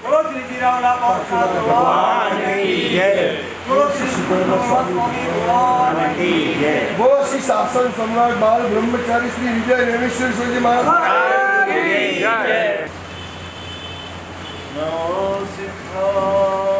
બોલો શ્રી જીરાવલા બાપના ભગવાન કી જય. બોલો શ્રી સુખદેવ સ્વામી ભગવાન કી જય. બોલો શ્રી શાસન સમ્રાટ બાલ બ્રહ્મચારી શ્રી વિજય રેમેશ્વર સ્વામી મહારાજ કી જય. નમો સિદ્ધાય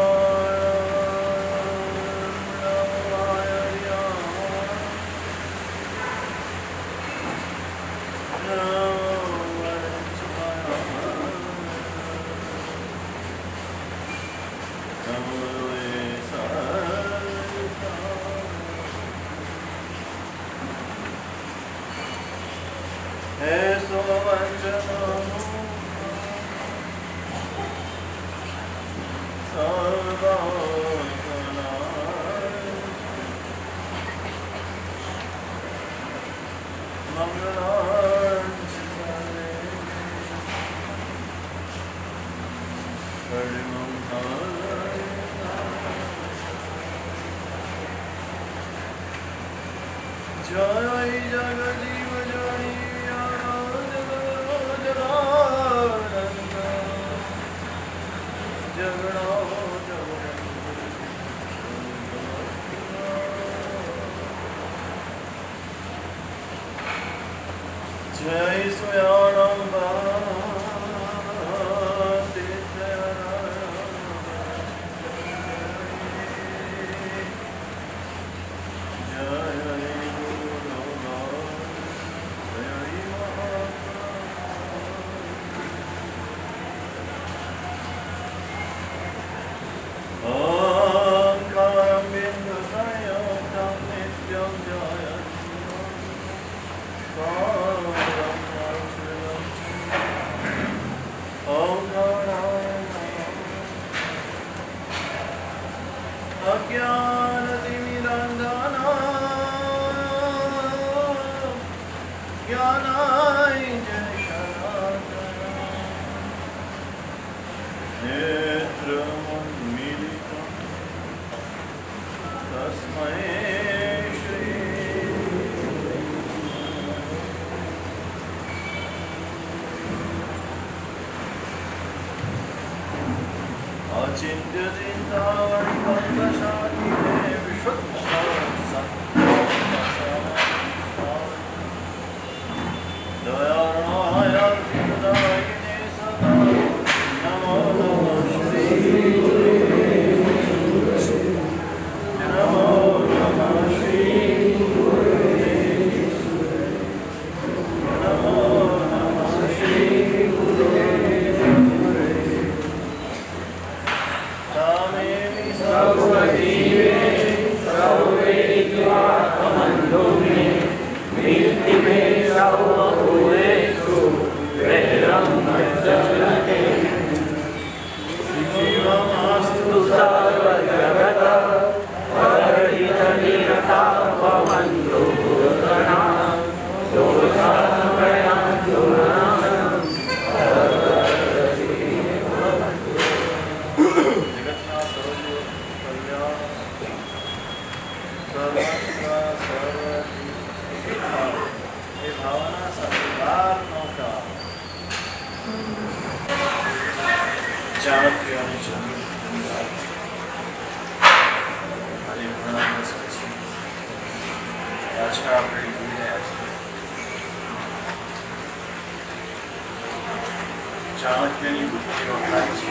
ચાણક્યની બુદ્ધિનો થાય છે.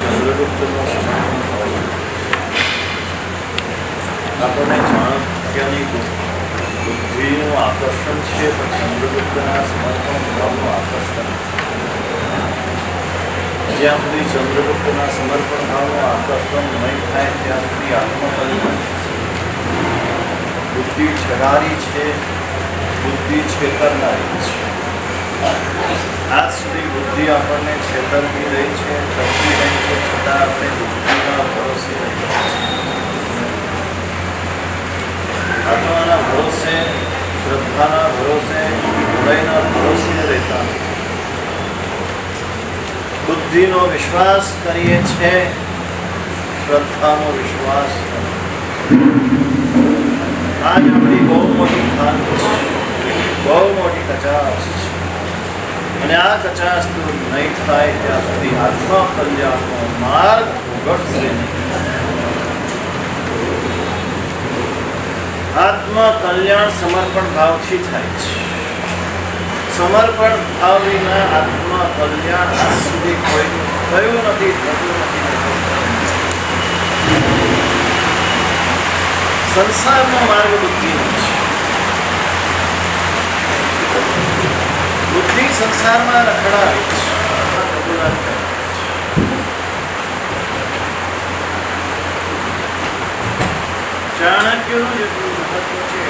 ચંદ્રગુપ્તનો આપણને ચાણક્યની બુદ્ધિનું આકર્ષણ છે, પણ ચંદ્રગુપ્તના સમર્પણ ભાવનું આકર્ષણ. જ્યાં સુધી ચંદ્રગુપ્તના સમર્પણ ભાવનું આકર્ષણ નહીં થાય ત્યાં સુધી આત્મકલ્પન બુદ્ધિ છગારી છે, બુદ્ધિ છેતરનારી છે. આજ સુધી બુદ્ધિ આપણને છેતરતી રહી છે, થતી રહી છે, છતાં આપણે બુદ્ધિના ભરોસે રહ્યા છીએ. આત્માના ભરોસે, શ્રદ્ધાના ભરોસે, હૃદયના ભરોસે રહેતા બુદ્ધિનો વિશ્વાસ કરીએ છીએ, શ્રદ્ધાનો વિશ્વાસ આજ આપણી બહુ મોટી ખાન છે, બહુ કચાશ છે. અને આ કચાશ તો નહીં થાય ત્યાં સુધી આત્મા કલ્યાણનો માર્ગ ઉઘડશે નહીં. આત્મા કલ્યાણ સમર્પણ ભાવથી થાય છે. સમર્પણ ભાવ વિના આત્મા કલ્યાણ આજ સુધી કોઈનું થયું નથી, થતું નથી. સંસારનો માર્ગ બુદ્ધિનો છે. બુદ્ધિ સંસારમાં રખડાવે છે. રઘુનાથ કહે છે. ચાણક્યનું જેટલું મહત્વ છે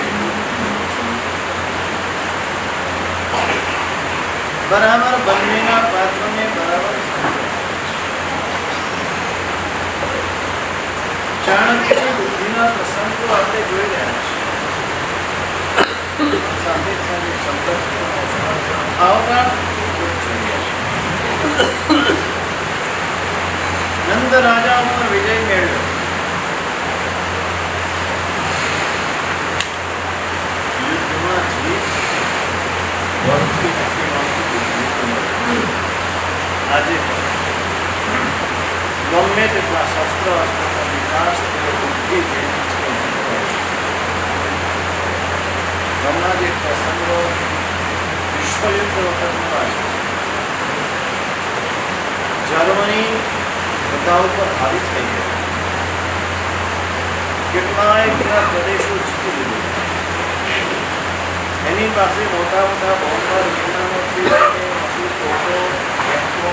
બરાબર બંનેના પાત્રને બરાબર ચાણક્યની બુદ્ધિના પ્રસંગો આપણે જોઈ રહ્યા છીએ. સાથે સાથે સંપર્ક આવતા નંદ રાજા ઉપર વિજય મેળવ્યો. યુદ્ધમાં જીત વર્ષથી આજે ગમે તેટલા શસ્ત્ર અસ્ત્રનો વિકાસ બુદ્ધિ હમણાં જે પ્રસંગો વિશ્વયુદ્ધ વખતમાં જર્મની બધા ઉપર હાવી થઈ ગઈ. કેટલાય પ્રદેશો જીતી લીધું. એની પાસે મોટા મોટા બોમ્બર વિમાનોથી લઈને તોપો, ટેન્કો,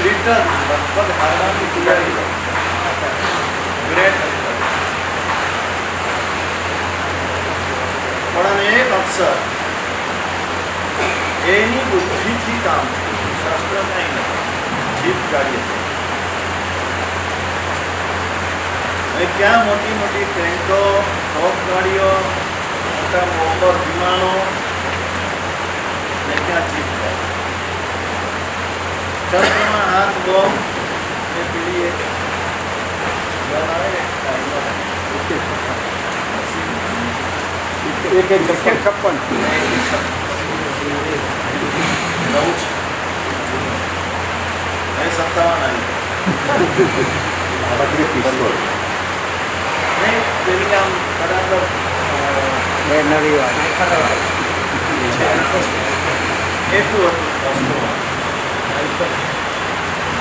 બ્રિટન લગભગ હારવાની તૈયારી ગ્રેટ પણ એક અફસર એની બુદ્ધિથી કામ શાસ્ત્ર કંઈ નથી, જીત કાર્ય. ક્યાં મોટી મોટી ટેન્કો, તોપ ગાડીઓ, મોટા બોમ્બર વિમાનો ને ક્યાં જીત થાય. ચંદ્રમાં હાથ બોમ્બ એ પેલી એક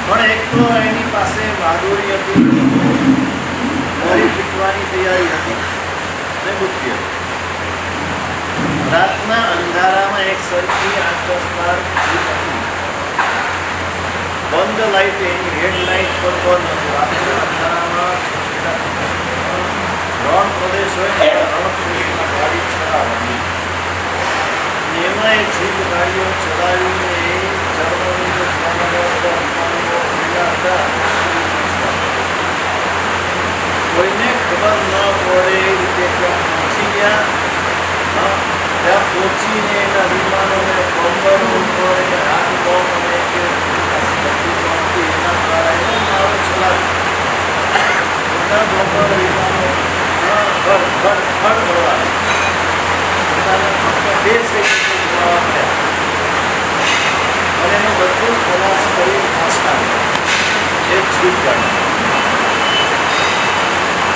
પણ એક તો એની પાસે બહાદુરી હતી, મોરી પીટવાની તૈયારી હતી ને બુદ્ધિ હતી. રાતના અંધારામાં એક સરખી 8-10 વાર બંધ લાઈટ એની રેડ લાઈટ પર બંધ હતું. રાતના અંધારામાં રણ પ્રદેશ હોય ને રણપ્રદેશમાં ગાડી ચલાવવાની. એમાં એ જીપ ગાડીઓ ચલાવીને એ જર્મનીનો કોઈને ખબર ન પડે એ રીતે ત્યાં પહોંચી ગયા. ત્યાં પહોંચીને એના વિમાનોને બોમ્બરો ઉપર હાથ બોમ્બ અને એના દ્વારા એનો મારો ચલાવ્યો. બધા બોમ્બર વિમાનો મળવા પોતાના બે સેકન્ડ જોવા મળ્યા અને એનું બધું ખલાસ કરી નાસ્તા એ જીત કાઢી.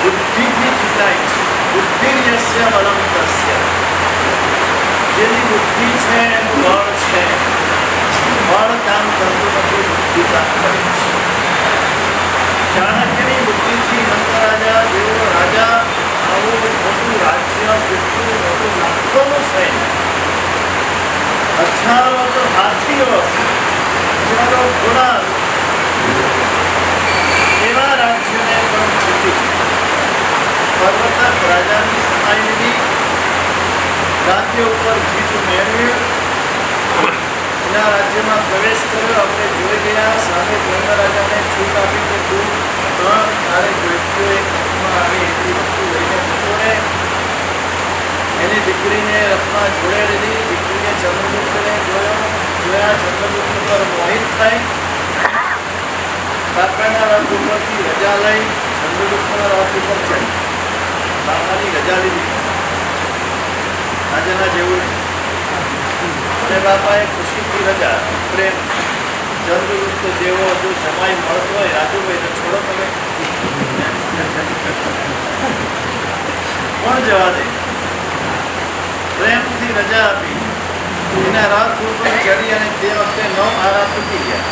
બુદ્ધિથી જીતાય છે. બુદ્ધિ યસ્ય બલમ તસ્ય. જેની બુદ્ધિ છે એનું બળ છે. બળ કામ કરતું નથી, બુદ્ધિ કામ કરે છે. ચાણક્યની બુદ્ધિથી નંદ રાજા જેવો રાજા આવું મોટું રાજ્ય, કેટલું મોટું લાખોનું સૈન્ય, હજારો તો હાથીઓ, હજારો ઘોડા, એવા રાજ્યને પણ જીતી પર્વતક રાજાની સહાય લીધી. રાજ્ય ઉપર જીત મેળવ્યું. એના રાજ્યમાં પ્રવેશ કર્યો. આપણે જોઈ ગયા. સામે નંદ રાજાને છૂટ આપી કે તું તારે જોઈતું એક રથમાં આવી એટલી વસ્તુ લઈને જતો રહે. એની દીકરીને રથમાં જોડે લીધી. દીકરીને ચંદ્રગુપ્તને જોયા. ચંદ્રગુપ્ત પર મોહિત થઈ કાકાના રથ ઉપરથી રજા લઈ ચંદ્રગુપ્તના રથ ઉપર ચડી. કાકાની રજા લીધી. રાજાના જેવું અને બાપાએ ખુશીથી રજા પ્રેમ ચંદ્રગુપ્ત જેવો જો જમાઈ મળતો હોય રાજુભાઈ તો છોડો તમે કોણ જવા દે પ્રેમથી રજા આપી એના રાત ઉપર ચડી અને તે વખતે 9 આરા તૂટી ગયા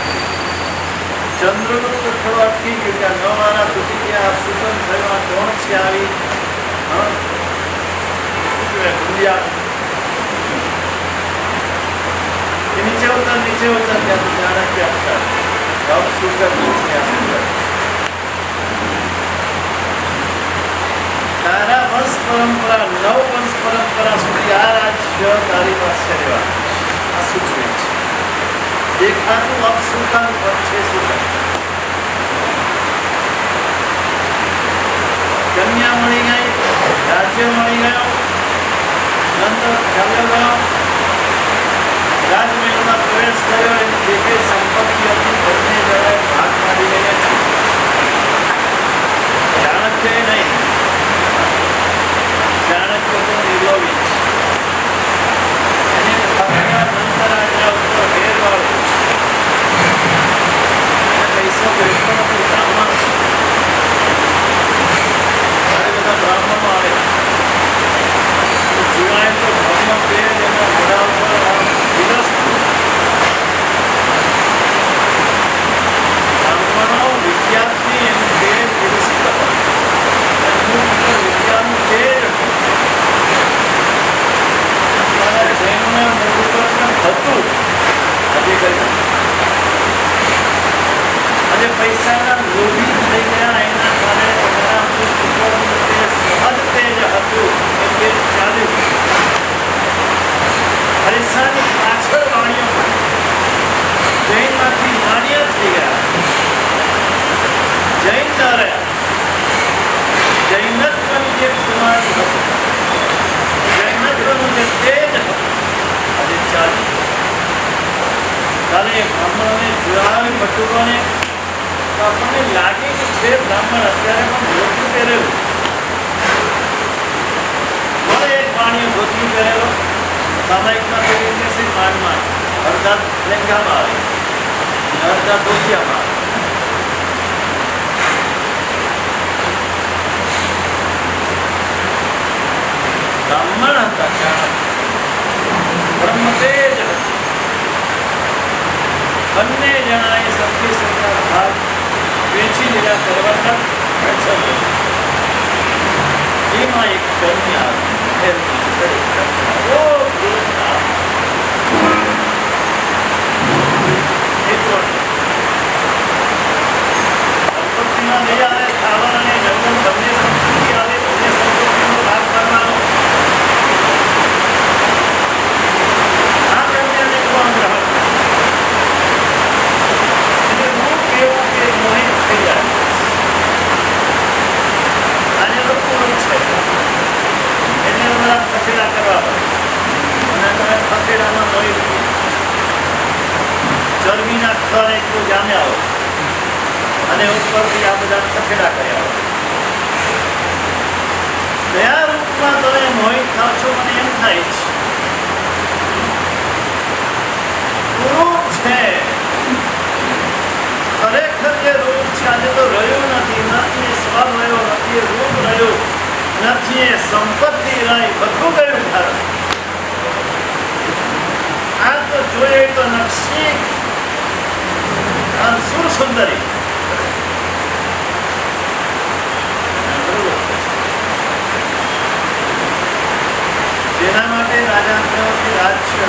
ચંદ્રગુપ્ત થોડો અટકી ગયો કે 9 આરા તૂટી ગયા આ સુગમ થયો આ કોણ છે આવી નીચે ઉતર ત્યાં તો ચાણક્ય અવતાર ગૌ સુગર તારા વંશ પરંપરા 9 વંશ પરંપરા સુધી આ રાજ્ય તારી પાસે રહેવા આ સૂચવે છે દેખાતું અપસુલતાન પદ છે સુલતાન કન્યા મળી ગઈ રાજ્ય મળી ગયો નંદ ચાલ્યો ગયો રાજમહેલમાં પ્રવેશ કર્યો એની જે કઈ સંપત્તિ હતી બંને જણાએ ભાગ પાડી રહ્યા છે ચાણક્ય નહીં ચાણક્ય તો નિર્લોભી એને નંદ રાજા ઉપર ઘેરવાળો પૈસો ભેટતો નથી બ્રાહ્મણ છે બધા બ્રાહ્મણો આવે જોડાય તો ધર્મ પેર એના ઘોડા ઉપર બ્રાહ્મણો વિદ્યાર્થી એમ કે વિદ્યાનું તેર જૈનોના મૂળ ઉપર પણ હતું આજે પૈસાના લોભી થઈ ગયા એના કારણે તમારા સહજ તેજ હતું એ તેજ ચાલ્યું પૈસાની પાછળ વાણીઓ જૈનમાંથી માન્ય થઈ ગયા જૈન ન રહ્યા જૈનત્વનું જે કુમાર હતું જૈનત્વનું જે તેજ હતું આજે ચાલ્યું કાલે બ્રાહ્મણોને જોડાવે ભટુરોને તો આપણને લાગે કે છે બ્રાહ્મણ અત્યારે પણ ધોતી પહેરેલું મળે એક પાણીઓ ધોતી પહેરેલો સામાયિકમાં તો એમ કહેશે માંડમાં અડધા લેંઘામાં આવે અડધા ધોતિયામાં આવે બ્રાહ્મણ હતા બ્રહ્મતેજ હતા બંને જણાએ સરખી સરખા ભાગ વેચી લીધા કરવા એમાં એક કન્યા સંપત્તિમાં લઈ આવે ખાવા અને જંગલ બંને સંપત્તિ આવે બંને સંપત્તિનો ભાગ કરવાનો આ કન્યાને કોણ ગ્રહણ એવું કે મોહિત થઈ જાય આજે લોકો છે એને બધા ખસેડા કરવા પડે અને તમે ખસેડામાં મોહિત ચરબીના ખર એટલું જામ્યા હોય અને ઉપરથી આ બધા ખસેડા કર્યા હોય કયા રૂપમાં તમે મોહિત થાવ છો મને એમ થાય છે રૂપ છે ખરેખર જે રૂપ છે આજે તો રહ્યું નથી નથી સ્વર રહ્યો નથી રૂપ રહ્યું નથી એ સંપત્તિ રહી બધું ગયું ખરું આ તો જોઈએ તો નકશી સુર સુંદરી જેના માટે રાજાથી રાજ્ય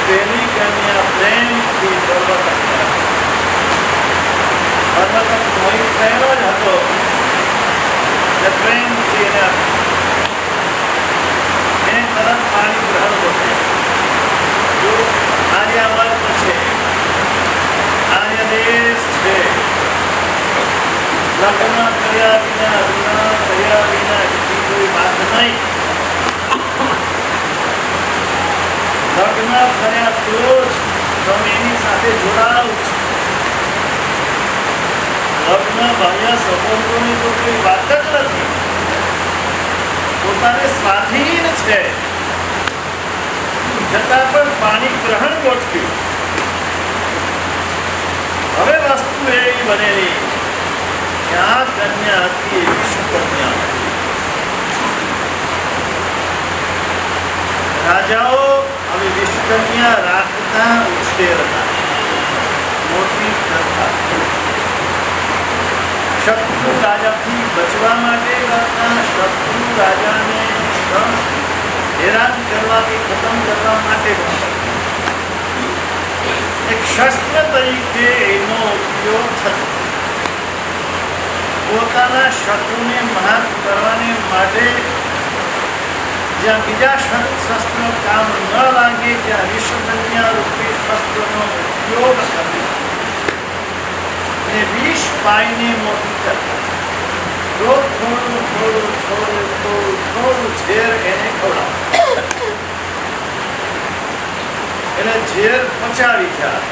પેલી કન્યા પ્રેમથી પર્વત મોહિત થયેલો જ હતો એટલે પ્રેમથી એને તરત પાણી ગ્રહણ કરશે જો આર્યાવર્ત છે આર્ય દેશ છે લગ્ન કર્યા વિના બીજી કોઈ વાત નહીં લગ્ન કર્યા તો જ તમે એની સાથે જોડાવ લગ્ન બાહ્ય સંબંધોની તો કોઈ વાત જ નથી પોતાને સ્વાધીન છે છતાં પણ પાણી ગ્રહણ ગોઠવ્યું. હવે વસ્તુ એવી બનેલી કે આ કન્યા હતી એ વિશ્વકન્યા. રાજાઓ હવે વિશ્વકન્યા રાખતા ઉછેરતા, મોટી કરતા, શત્રુ રાજાથી બચવા માટે કરતા, શત્રુ રાજાને હેરાન કરવાથી ખતમ કરવા માટે એક શસ્ત્ર તરીકે એનો ઉપયોગ થતો. પોતાના શત્રુને માત કરવાને માટે જ્યાં બીજા શસ્ત્રો કામ ન લાગે ત્યાં વિશ્વકન્યા રૂપી શસ્ત્રનો ઉપયોગ કરતો અને વિષ પાઈને મોટી કરતા. રોજ થોડું થોડું થોડું થોડું થોડું ઝેર એને ખવડાવતા. એને ઝેર પચાવી જાય,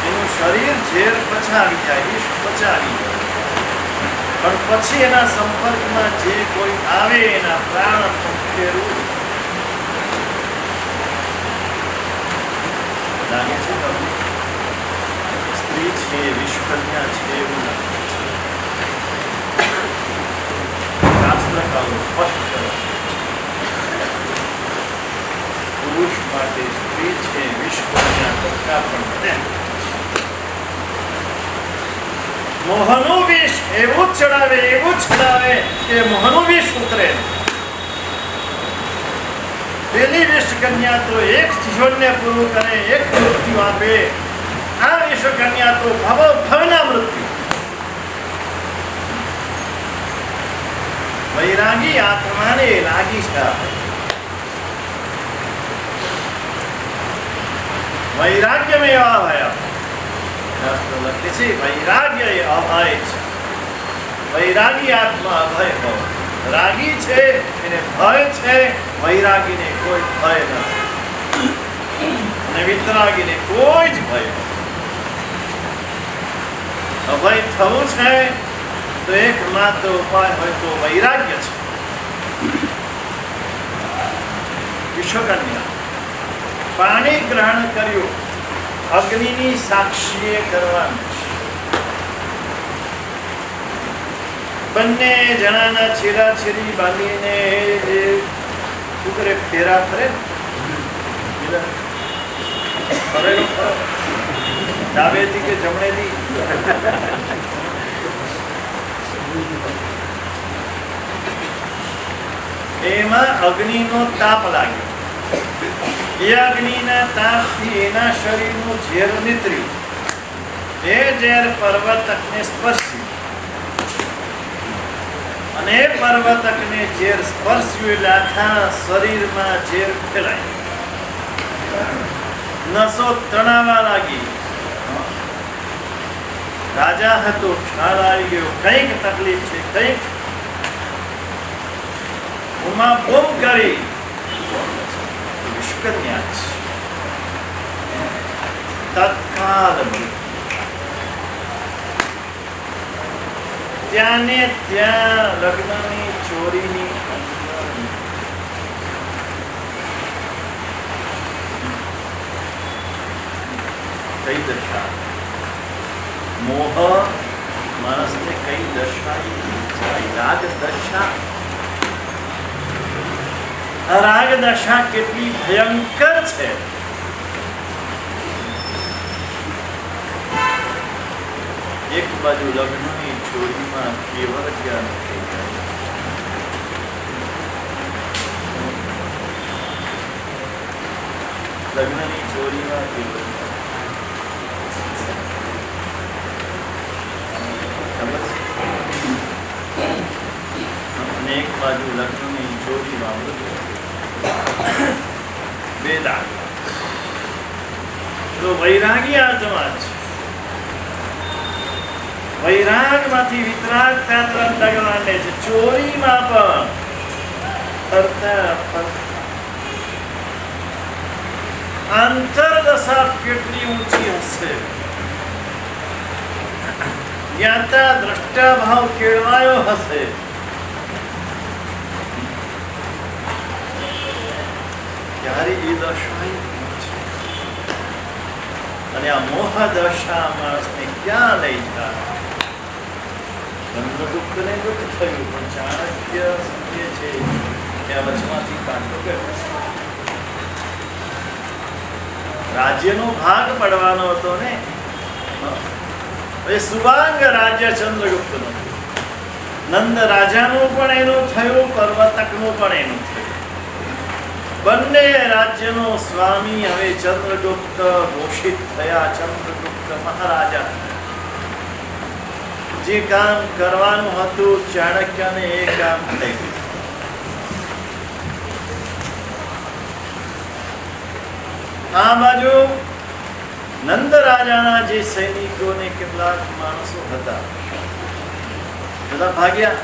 એનું શરીર ઝેર પચાવી જાય, વિષ પચાવી જાય. પણ પછી એના સંપર્કમાં જે કોઈ આવે એના પ્રાણ ફેરવું લાગે છે. સ્ત્રી છે, વિશ્વકન્યા છે એવું લાગે છે. શાસ્ત્રકારો સ્પષ્ટ કરે પુરુષ માટે સ્ત્રી છે વિશ્વકન્યા કરતા પણ બને. મોહનું વિષ એવું જ ચડાવે કે મોહનું વિષ ઉતરે. પેલી વિશ્વકન્યા તો એક જીવનને પૂરું કરે, એક મૃત્યુ આપે. આ વિશ્વકન્યા તો ભવના મૃત્યુ. વૈરાગી આત્માને લાગી છે વૈરાગ્યમેવ અભયમ. શાસ્ત્ર લખે છે વૈરાગ્ય એ અભય છે. વૈરાગી આત્મા અભય હોય. રાગી છે એને ભય છે, વૈરાગીને કોઈ ભય નથી અને વિતરાગીને કોઈ જ ભય નથી. અભય થવું છે તો એકમાત્ર ઉપાય હોય તો વૈરાગ્ય છે. વિશ્વકન્યા પાણી ગ્રહણ કર્યું, અગ્નિની સાક્ષીએ કરવાનું. બંને જણાના છેડાછેડી બાંધીને જે ઉતરે ફેરા ફરે ડાબેથી કે જમણેથી એમાં અગ્નિનો તાપ લાગ્યો. એ અગ્નિના તાપથી એના શરીરનું ઝેર નીતર્યું. એ ઝેર પર્વતકને સ્પર્શ્યું અને એ પર્વતકને ઝેર સ્પર્શ્યું એટલે આખા શરીરમાં ઝેર ફેલાય. નસો તણાવા લાગી. રાજા હતો, ખ્યાલ આવી ગયો કંઈક તકલીફ છે, કંઈક. ઉમા બૂમ કરી વિશ્વકન્યા તત્કાલ ત્યાં ને ત્યાં લગ્નની ચોરીની કઈ દશા. મોહ માણસને કઈ દશા, રાગ દશા. રાગ દશા કેટલી ભયંકર છે. એક બાજુ લગ્નની ચોરીમાં કેવળ જ્ઞાન થઈ જાય. લગ્નની ચોરીમાં કેવળ અને એક બાજુ લગ્નની ચોરીમાં બે દાગ. તો વૈરાગી આત્મા છે. વૈરાગમાંથી વિતરાગતા તરફ ડગલા લે છે. ચોરીમાં પણ ફરતા અંતરદશા કેટલી ઊંચી હશે. જ્ઞાતા દ્રષ્ટા ભાવ કેળવાયો હશે. ત્યારે એ દશા છે. અને આ મોહ દશા માણસને ક્યાં લઈ જાય? ચંદ્રગુપ્તને દુઃખ થયું, પણ ચાણક્ય સમજે છે કે આ વચમાંથી કાંટો ગયો. રાજ્યનો ભાગ પડવાનો હતો ને, એ સુભાંગ રાજ્ય ચંદ્રગુપ્તનું. નંદ રાજાનું પણ એનું થયું, પર્વતકનું પણ એનું થયું. બંને રાજ્યનો સ્વામી હવે ચંદ્રગુપ્ત ઘોષિત થયા. ચંદ્રગુપ્ત મહારાજા. જે કામ કરવાનું હતું ચાણક્યને એ કામ થઈ ગયું. આ બાજુ નંદ રાજાના જે સૈનિકો ને કેટલાક માણસો હતા, બધા ભાગ્યા.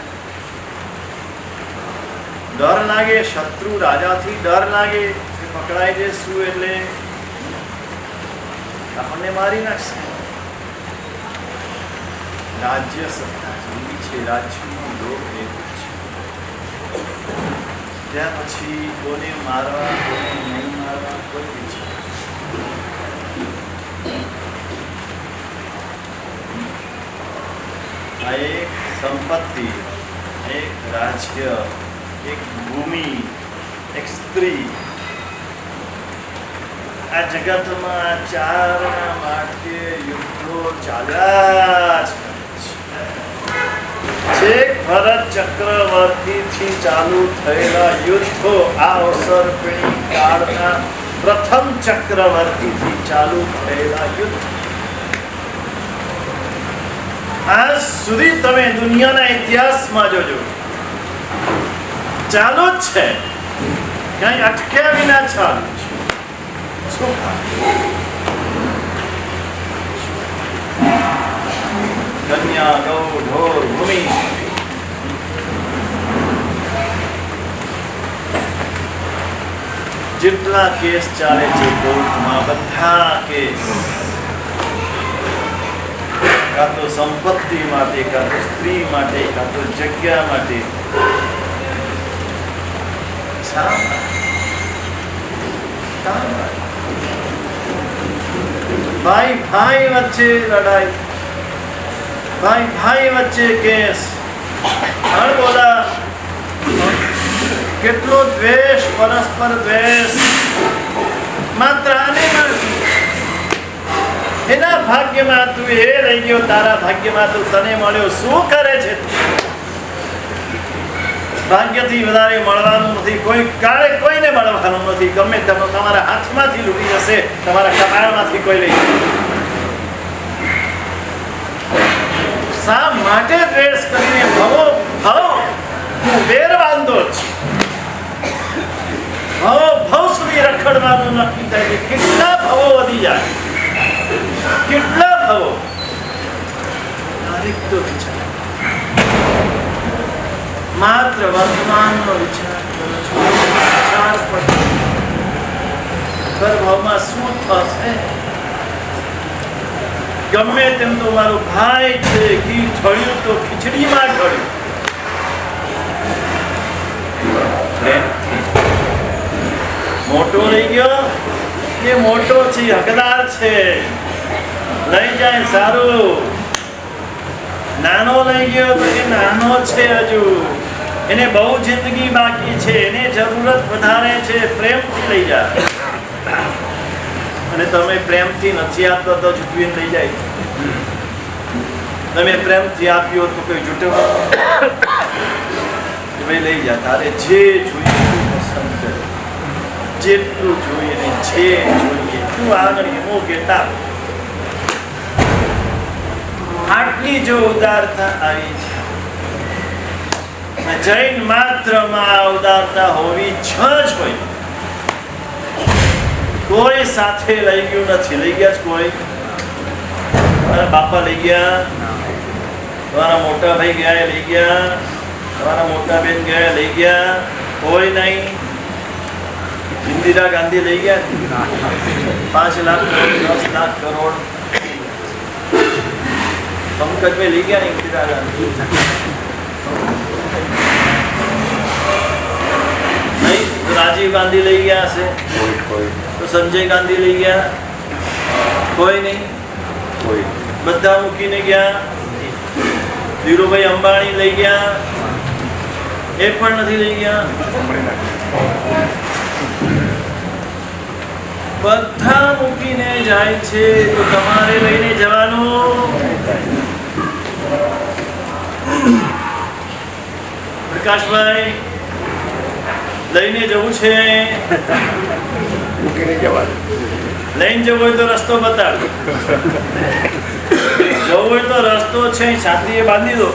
ડર લાગે, શત્રુ રાજાથી ડર લાગે કે પકડાઈ જઈશું એટલે આપણને મારી નાખશે. રાજ્ય સત્તા જેવી છે, રાજ્યનો લોક એવું છે. ત્યાં પછી કોને મારવા, કોને નહીં મારવા, કોઈ વિચાર. આ એક સંપત્તિ, એક રાજ્ય, એક ભૂમિ, એક સ્ત્રી, આ જગતમાં ચારના માટે યુદ્ધો ચાલ્યા જ કરે છે. ભરત ચક્રવર્તીથી ચાલુ થયેલા યુદ્ધો આ અવસર કાળના પ્રથમ ચક્રવર્તીથી ચાલુ થયેલા યુદ્ધ આજ સુધી તમે દુનિયાના ઇતિહાસમાં જોજો, ચાલુ જ છે. કઈ અટક્યા વિના ચાલુ છે. કન્યા, ગૌ, ઢોર, ભૂમિ, જેટલા કેસ ચાલે છે કોર્ટમાં, બધા કેસ કાં તો સંપત્તિ માટે, કાં તો સ્ત્રી માટે, કાં તો જગ્યા માટે. ભાઈ ભાઈ વચ્ચે લડાઈ, ભાઈ ભાઈ વચ્ચે કેસ, બોલા કેટલો દ્વેષ, પરસ્પર દ્વેષ, માત્ર આને માટે. એના ભાગ્યમાં તું એ રહી ગયો, તારા ભાગ્યમાં તું તને મળ્યો. શું કરે છે? ભાગ્યથી વધારે મળવાનું નથી, કોઈ કાળે કોઈને મળવાનું નથી. ગમે તમારા હાથમાંથી લૂટી જશે, તમારા કપાળમાંથી કોઈ લઈ જશે. શા માટે દ્વેષ કરીને ભવો વેર બાંધો જ? ભવ સુધી રખડવાનું નક્કી થાય છે. કેટલા ભવો વધી જાય, કેટલા ભવો. દરેક તો વિચાર, માત્ર વર્તમાનનો વિચાર કરો છો. વિચાર ભવમાં શું થશે? ગમે તેમ તો મારો ભાઈ છે, ઘી ઢળ્યું તો ખીચડીમાં ઢળ્યું. મોટો લઈ ગયો, એ મોટો છે, હકદાર છે, લઈ જાય સારું. નાનો લઈ ગયો તો એ નાનો છે, હજુ એને બહુ જિંદગી બાકી છે, એને જરૂરત વધારે છે, પ્રેમથી લઈ જાય. અને તમે પ્રેમથી નથી આપતા તો જુટવીને લઈ જાય. તમે પ્રેમથી આપ્યો તો કોઈ જૂટો ભાઈ લઈ જા, તારે જે જોઈએ પસંદ કરે, જેટલું જોઈએ ને જે જોઈએ તું આગળ મોગેતા. આટલી જો ઉદારતા આવી છે, જૈન માત્રમાં ઉદારતા હોવી જ હોય. કોઈ સાથે લઈ ગયું નથી. લઈ ગયા જ કોઈ? તમારા બાપા લઈ ગયા, તમારા મોટા ભાઈ ગયા લઈ ગયા, તમારા મોટા બેન ગયા લઈ ગયા? કોઈ નહીં. ઇન્દિરા ગાંધી લઈ ગયા 5 લાખ કરોડ, 10 લાખ કરોડ. પંકજભાઈ લઈ ગયા ઇન્દિરા ગાંધી નહીં. રાજીવ રાજીવ ગાંધી લઈ ગયા હશે, તો સંજય ગાંધી લઈ ગયા? કોઈ નહીં, બધા મૂકીને ગયા. ધીરુભાઈ અંબાણી લઈ ગયા? એ પણ નથી લઈ ગયા. બધા મૂકીને જાય છે, તો તમારે લઈને જવાનું. પ્રકાશભાઈ, લઈને જવું છે? લઈને જવું હોય તો રસ્તો બતાડો. જવું હોય તો રસ્તો છે, છાતીએ બાંધી દો,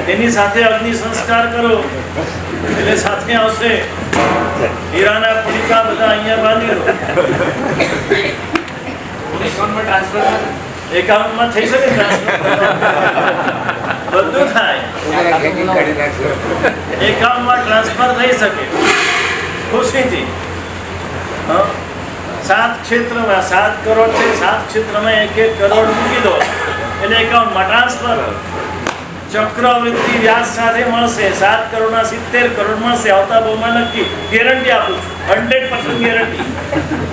એની સાથે અગ્નિ સંસ્કાર કરો, એટલે સાથે આવશે. હીરાના પુલિકા બધા અહીંયા બાંધી દો. એકાઉન્ટમાં થઈ શકે ટ્રાન્સફર, બધું થાય. એકાઉન્ટમાં ટ્રાન્સફર થઈ શકે ખુશીથી. 7 ક્ષેત્રમાં 7 કરોડ છે, 7 ક્ષેત્રમાં 1-1 કરોડ મૂકી દો એટલે એકાઉન્ટમાં ટ્રાન્સફર. ચક્રવૃત્તિ વ્યાજ સાથે મળશે. 7 કરોડના 70 કરોડ મળશે. આવતા બહુમાં નક્કી. ગેરંટી આપું છું, 100% ગેરંટી.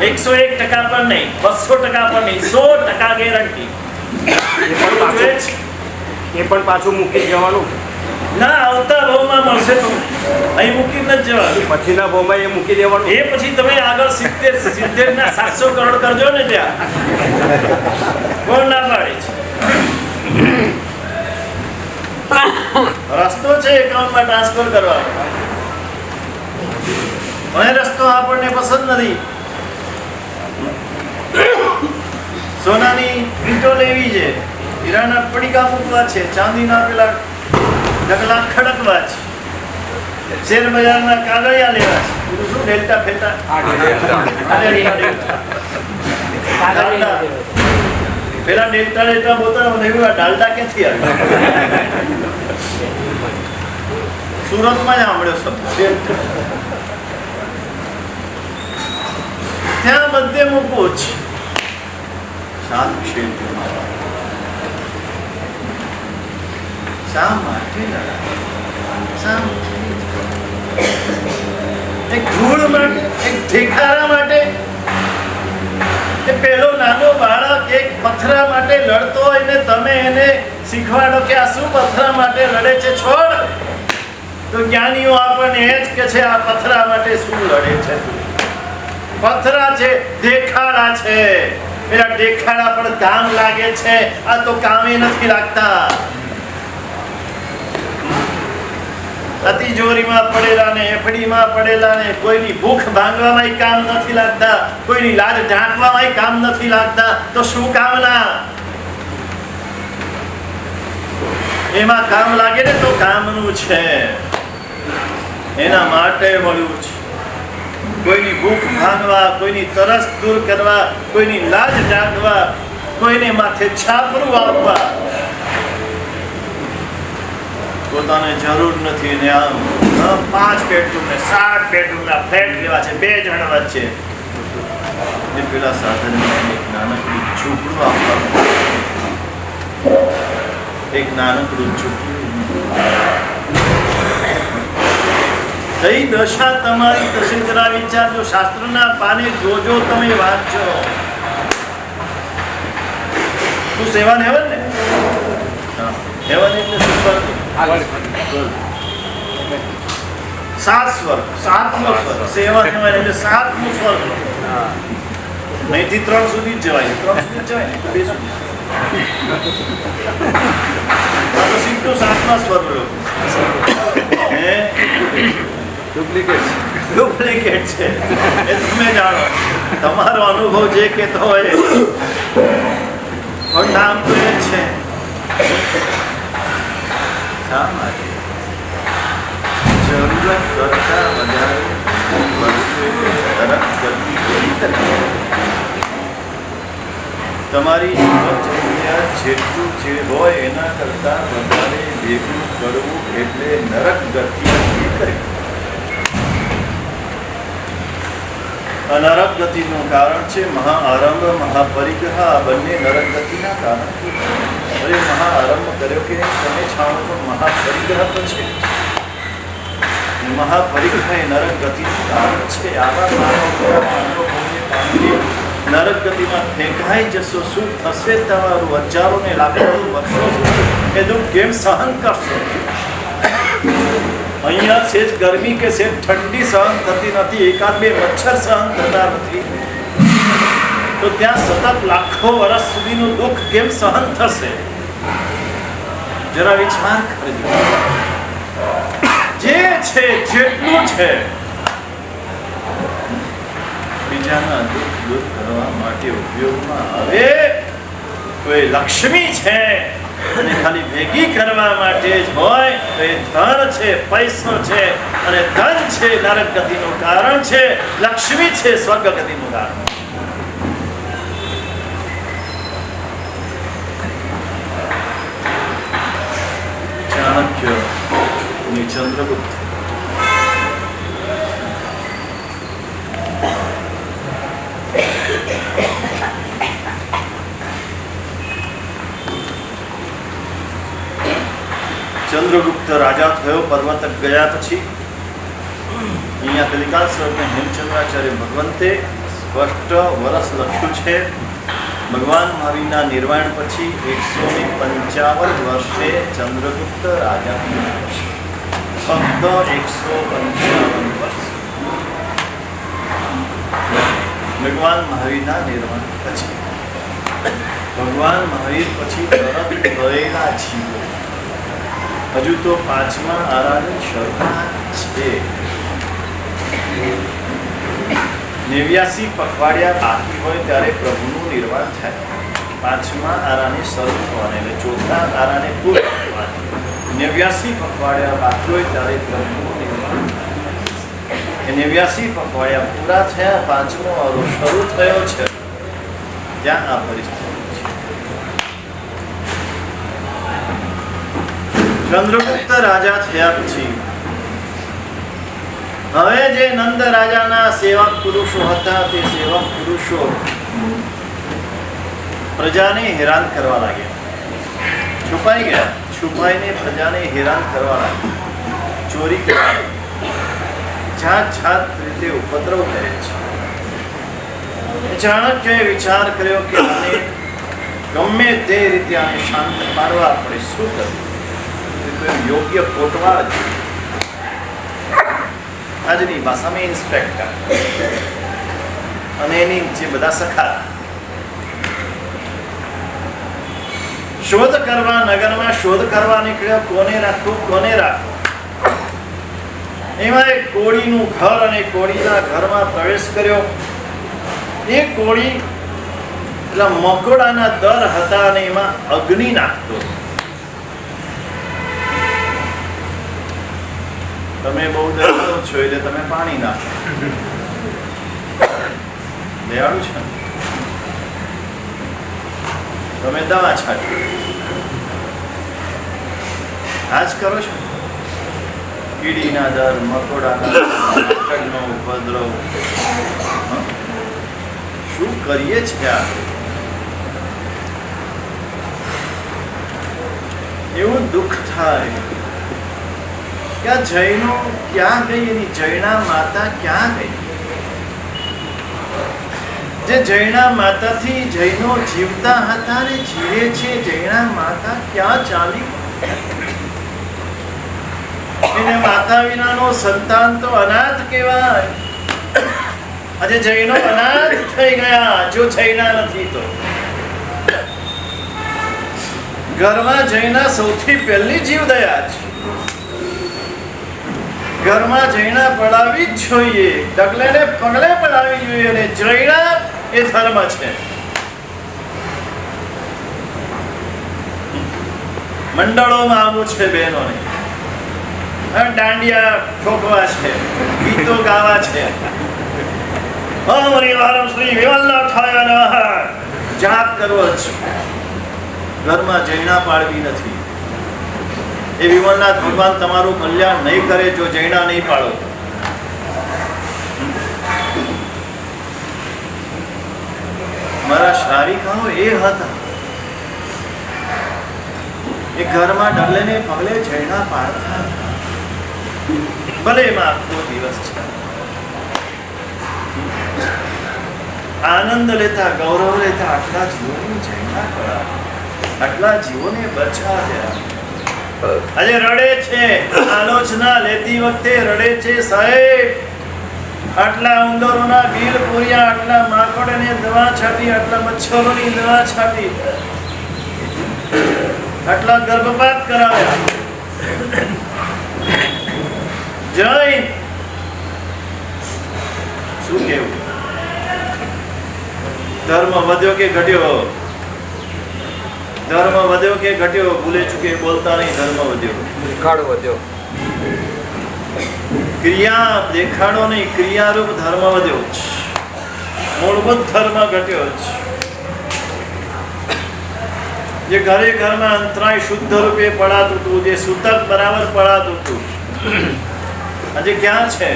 101% પર નહીં, 200% પર નહીં, 100% ગેરંટી. એ પણ પાછું મૂકી જવાનું ના, આવતા ભાવમાં મળશે તો અહીં મૂકી નથી જવાનું. પછીના ભાવમાં એ મૂકી દેવાનું. એ પછી તમે આગળ 70 ના 700 કરોડ કરજો ને, ત્યાં કોણ ના પાડે છે? રસ્તો છે એકાઉન્ટમાં ટ્રાન્સફર કરવાનો. અને રસ્તો આપણને પસંદ નથી. સોનાની ઈંટો લેવી છે, હીરાના પડીકા મૂકવા છે, ચાંદીના પેલા ઢગલા ખડકવા છે, શેર બજારના કાગળિયા લેવા છે. શું ડેલ્ટા ફેટા પેલા ડેલ્ટા બોતલ ડાલડા ક્યાંથી આવ્યા? સુરતમાં જ સાંભળ્યો શબ્દ. ત્યાં બધે મૂકવું છે. શા માટે? એક ધૂળ માટે, એક ઠેકારા માટે. પેલો નાનો બાળક એક પથરા માટે લડતો હોય ને તમે એને શીખવાડો કે આ શું પથરા માટે લડે છે, છોડ. તો જ્ઞાનીઓ આપણને એ જ કે છે આ પથરા માટે શું લડે છે. પથરા છે, દેખાડા છે. પેલા દેખાડા પણ કામ લાગે છે, આ તો કામે નથી લાગતા. તિજોરીમાં પડેલા ને એફડીમાં પડેલા ને કોઈની ભૂખ ભાંગવામાં કામ નથી લાગતા, કોઈની લાજ ઢાંકવામાં કામ નથી લાગતા. તો શું કામના? એમાં કામ લાગે ને તો કામનું છે, એના માટે મળ્યું છે. કોઈની ભૂખ ભાંગવા, કોઈની તરસ દૂર કરવા, કોઈની લાજ ઢાંકવા, કોઈને માથે છાપરું આપવા. પોતાને જરૂર નથી ને આમ 5 બેડરૂમ ને 7 બેડરૂમ ના ફ્લેટ લેવા છે, 2 જણ વચ્ચે. એ પેલા સાધનને એક નાનકડું ઝૂંપડું આપવાનું, એક નાનકડું ઝૂંપડું. કઈ દશા તમારી થશે જરા વિચારજો. શાસ્ત્રના પાને જોજો, તમે વાંચજો. તું સેવાન હેવન ને? હેવન એટલે શું? 7 સ્વર્ગ, 7મો સ્વર્ગ. સેવા હેવન એટલે 7મો સ્વર્ગ. અહીંથી 3 સુધી જ જવાય. 3 સુધી જ જવાય ને, 2 સુધી. તો સીધું 7મા સ્વર્ગ. ડુપ્લિકેટ છે એ તમે જાણો. તમારો અનુભવ જે કહેતો હોય નામ તો એ જ છે. શા માટે? જરૂરત કરતા વધારે તમારી જરૂરિયાત જેટલું જે હોય એના કરતા વધારે ભેગું કરવું એટલે નરક ગતિ કરે. નરક ગતિનું કારણ છે મહાઆરંભ, મહાપરિગ્રહ. આ બંને નરક ગતિના કારણ. અરે મહાઆરંભ કર્યો કે તમે છાણો તો મહાપરિગ્રહ તો છે. મહાપરીક્ષા એ નરક ગતિનું કારણ છે. આવા માનવોને પામીને નરક ગતિમાં ફેંકાઈ જશો. શું થશે તમારું? હજારો ને લાખો વર્ષો સુધી એ દુઃખ કેમ સહન કરશો? અહીંયા સેજ ગરમી કે સેજ ઠંડી સહન થતી નથી, એકાદ બે મચ્છર સહન થતા નથી, તો ત્યાં સતત લાખો વર્ષ સુધીનું દુઃખ કેમ સહન થશે? જરા વિચાર કરજો. જે છે જેટલું છે બીજાના દુઃખ દૂર કરવા માટે ઉપયોગમાં આવે તો એ લક્ષ્મી છે, અને ખાલી ભેગી કરવા માટે જ હોય તો એ ધન છે, પૈસો છે, અને ધન છે નરક ગતિનું કારણ છે, લક્ષ્મી છે સ્વર્ગ ગતિનું કારણ. ચાણક્ય અને ચંદ્રગુપ્ત ચંદ્રગુપ્ત રાજા થયો પર્વત ગયા પછી. અહીંયા કલિકાલ સ્વરૂપે હેમચંદ્રાચાર્ય ભગવંતે સ્પષ્ટ વર્ષ લખ્યું છે. ભગવાન મહાવીરના નિર્વાણ પછી 155 વર્ષે ચંદ્રગુપ્ત રાજા ફક્ત 155 વર્ષ ભગવાન મહાવીરના નિર્વાણ પછી. ભગવાન મહાવીર પછી તરત ગયેલા જીવો હજુ તો 5મા આરાની શરૂઆત છે. 89 પખવાડિયા બાકી હોય ત્યારે પ્રભુનું નિર્વાણ થાય. 5મા આરાની શરૂ થવાની એટલે 4થા આરાને પૂર્ણ થવાની. 89 પખવાડિયા બાકી હોય ત્યારે પ્રભુનું નિર્વાણ થાય. એ 89 પખવાડિયા પૂરા થયા, 5મો આરો શરૂ થયો છે, ત્યાં આ પરિસ્થિતિ છે. ચંદ્રગુપ્ત રાજા થયા પછી હવે જે નંદ રાજાના સેવક પુરુષો હતા તે સેવક પુરુષો પ્રજાને હેરાન કરવા લાગ્યા. છુપાઈ ગયા, છુપાઈને પ્રજાને હેરાન કરવા લાગ્યા, ચોરી કરવા, જાત જાત રીતે ઉપદ્રવ કરે છે. ચાણક્યએ વિચાર કર્યો કે આને ગમે તે રીતે આને શાંત પાડવા પડે. શું કરવું? યોગ્ય કોટવાળ આજની ભાષામાં ઇન્સ્પેક્ટર અને એની જે બધા સખા શોધ કરવા, નગરમાં શોધ કરવા નીકળ્યો. કોને રાખવું, કોને રાખવું? એમાં એક કોળીનું ઘર, અને કોળીના ઘરમાં પ્રવેશ કર્યો. એ કોળી એટલે મકોડાના દર હતા અને એમાં અગ્નિ નાખતો. તમે બહુ દયાળુ છો એટલે તમે પાણી નાખો. દયાળુ છે તમે દવા છાંટો. આ જ કરો છો. કીડીના દર, મકોડાના દર, ઉપદ્રવ, શું કરીએ છીએ આપણે? એવું દુઃખ થાય કે આ જૈનો ક્યાં ગઈ? એની જૈના માતા ક્યાં ગઈ? જે જૈના માતાથી જૈનો જીવતા હતા ને જીવે છે, જૈના માતા ક્યાં ચાલી? એને માતા વિનાનો સંતાન તો અનાથ કહેવાય. આજે જૈનો અનાથ થઈ ગયા જો જૈના નથી તો. ઘરમાં જૈના સૌથી પહેલી જીવદયા છે. ઘરમાં જૈના પડાવી જ જોઈએ, ડગલે ને પગલે પડાવી જોઈએ, અને જૈના એ ધર્મ છે. મંડળોમાં આવવું છે બહેનોને, દાંડિયા ઠોકવા છે, ગીતો ગાવા છે, શ્રી વિમલનાથાય નમઃ જાપ કરવો છે. ઘરમાં જૈના પાડવી નથી. એ વિમલનાથ ભગવાન તમારું કલ્યાણ નહીં કરે જો જૈના નહીં પાડો. મારા શારિકાઓ એ હતા, એ ઘરમાં ડગલે ને પગલે જૈના પાડતા હતા. ભલે એમાં આખો દિવસ છે, આનંદ લેતા, ગૌરવ લેતા આટલા જીવોની ઝંડા કરાવે, આટલા જીવોને બચાવ્યા. આજે રડે છે, આલોચના લેતી વખતે રડે છે, સાહેબ આટલા ઉંદરોના બિલ પૂર્યા, આટલા માકડને દવા છાટી, આટલા મચ્છરોની દવા છાટી, આટલા ગર્ભપાત કરાવ્યા. જય શું કેવું? ધર્મ વધ્યો કે ઘટ્યો? ધર્મ વધ્યો કે ઘટ્યો? ભૂલે ચૂકે બોલતા નહીં. ધર્મ વધ્યો, દેખાડો વધ્યો. ક્રિયા દેખાડો નહીં, ક્રિયારૂપ ધર્મ વધ્યો, મૂળભૂત ધર્મ ઘટ્યો. જે ઘરે ઘરમાં અંતરાય શુદ્ધ રૂપે પડાતું હતું, જે સૂતક બરાબર પડાતું હતું, આજે ક્યાં છે?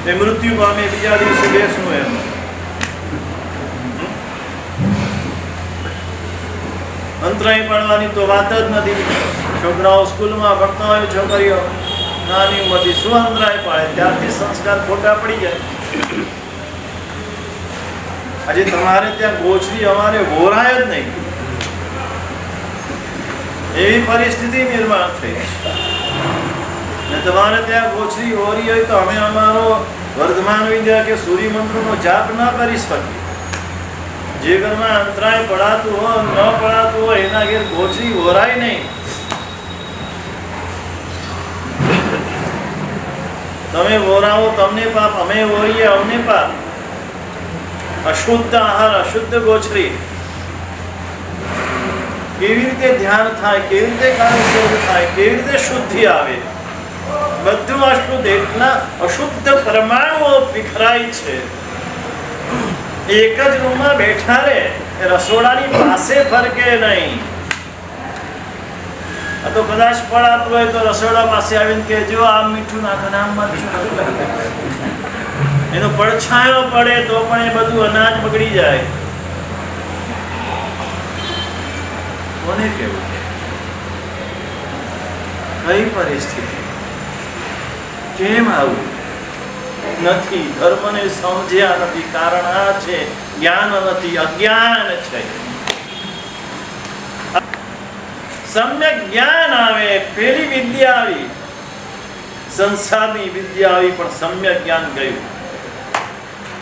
એ મૃત્યુ પામે, બીજા દિવસે બેસનું એમ. અંતરાય પડવાની તો વાત જ નથી. છોકરાઓ સ્કૂલમાં ભણતા હોય, છોકરીઓ નાની ઉંમરથી શું અંતરાય પાડે? ત્યારથી સંસ્કાર ખોટા પડી જાય. આજે તમારે ત્યાં ગોચરી અમારે વોરાય જ નહીં, એવી પરિસ્થિતિ નિર્માણ થઈ છે. ને તમારે ત્યાં ગોચરી હોરી હોય તો અમે અમારો વર્ધમાન વિદ્યા કે સૂર્ય મંત્રનો જાપ ન કરી શકીએ. જે ઘરમાં અંતરાય પડાતું હોય, ન પડાતું હોય, એના ઘેર ગોચરી હોરાય નહીં. તમે વોરાવો, તમને પાપ, અમે વોરીએ, અમને પાપ. અશુદ્ધ આહાર, અશુદ્ધ ગોચરી. કેવી રીતે ધ્યાન થાય, કેવી રીતે કાર્યશોધ થાય, કેવી રીતે શુદ્ધિ આવે? બધું અશુદ્ધ, એટલા અશુદ્ધ પરમાણુઓ વિખરાય છે. એક જ રૂમમાં બેઠા રહે, રસોડાની પાસે ફરકે નહીં. આ તો કદાચ પડાતું હોય તો રસોડા પાસે આવીને કે જો આમ મીઠું નાખો, આમ મરચું નાખો. એનો પડછાયો પડે તો પણ એ બધું અનાજ બગડી જાય. કોને કેવું? કઈ પરિસ્થિતિ? કેમ આવું? નથી. ધર્મને સમજ્યા નથી. કારણ આ છે, જ્ઞાન નથી, અજ્ઞાન છે. સમ્યક જ્ઞાન આવે, પેલી વિદ્યા આવી, સંસારની વિદ્યા આવી, પણ સમ્યક જ્ઞાન ગયું.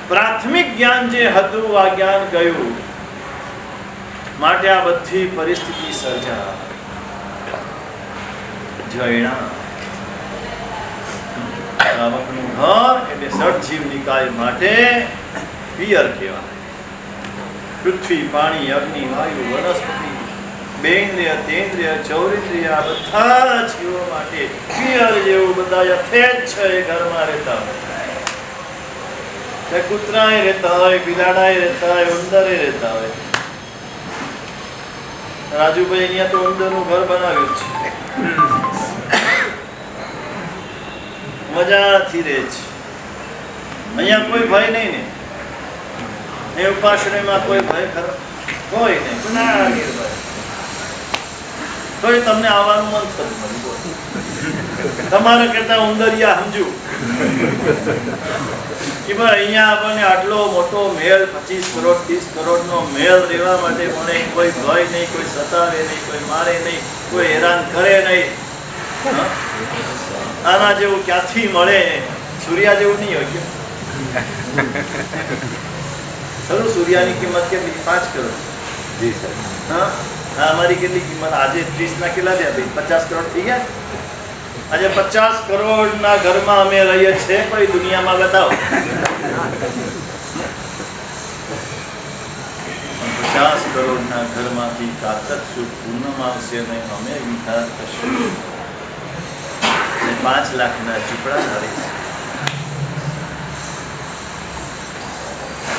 પ્રાથમિક જ્ઞાન જે હતું, આ જ્ઞાન ગયું. માટે આ બધી પરિસ્થિતિ સર્જા. જૈના શ્રાવકનું ઘર એટલે ષડજીવ નિકાય માટે પિયર કહેવાય. પૃથ્વી, પાણી, અગ્નિ, વાયુ, વનસ્પતિ, બેન્દ્રિય, તેન્દ્રિય, ચૌરેન્દ્રિય, આ બધા જીવો માટે પિયર જેવું બધા યથેચ્છ છે. એ ઘરમાં રહેતા હોય, કૂતરાએ રહેતા હોય, બિલાડાએ રહેતા હોય, ઉંદરે રહેતા હોય. રાજુભાઈ અહીંયા તો ઉંદરનું ઘર બનાવ્યું છે, મજાથી રહે છે. અહીંયા કોઈ ભય નહીં ને? એ ઉપાશ્રયમાં કોઈ ભય ખરો? કોઈ નહીં. કોઈ તમને આવવાનું મન થતું તમારે કરતા ઉંદરિયા સમજુ કે ભાઈ અહીંયા આપણને આટલો મોટો મહેલ, 25 કરોડ 30 કરોડનો મહેલ રહેવા માટે મને કોઈ ભય નહીં, કોઈ સતાવે નહીં, કોઈ મારે નહીં, કોઈ હેરાન કરે નહીં. આના જેવું ક્યાંથી મળે? સૂર્યા જેવું નહીં હોય. ખરું? સૂર્યાની કિંમત કેટલી? 5 કરોડ. જી સર. હા, અમારી કેટલી કિંમત? આજે 30 ના કેટલા થયા ભાઈ? 50 કરોડ થઈ ગયા. આજે 50 કરોડના ઘરમાં અમે રહીએ છીએ. કોઈ દુનિયામાં બતાવો. 50 કરોડના ઘરમાંથી કાતક સુખ પૂનમ આવશે અને અમે વિચાર કરશું 5 લાખના ચૂકડા કરીશ.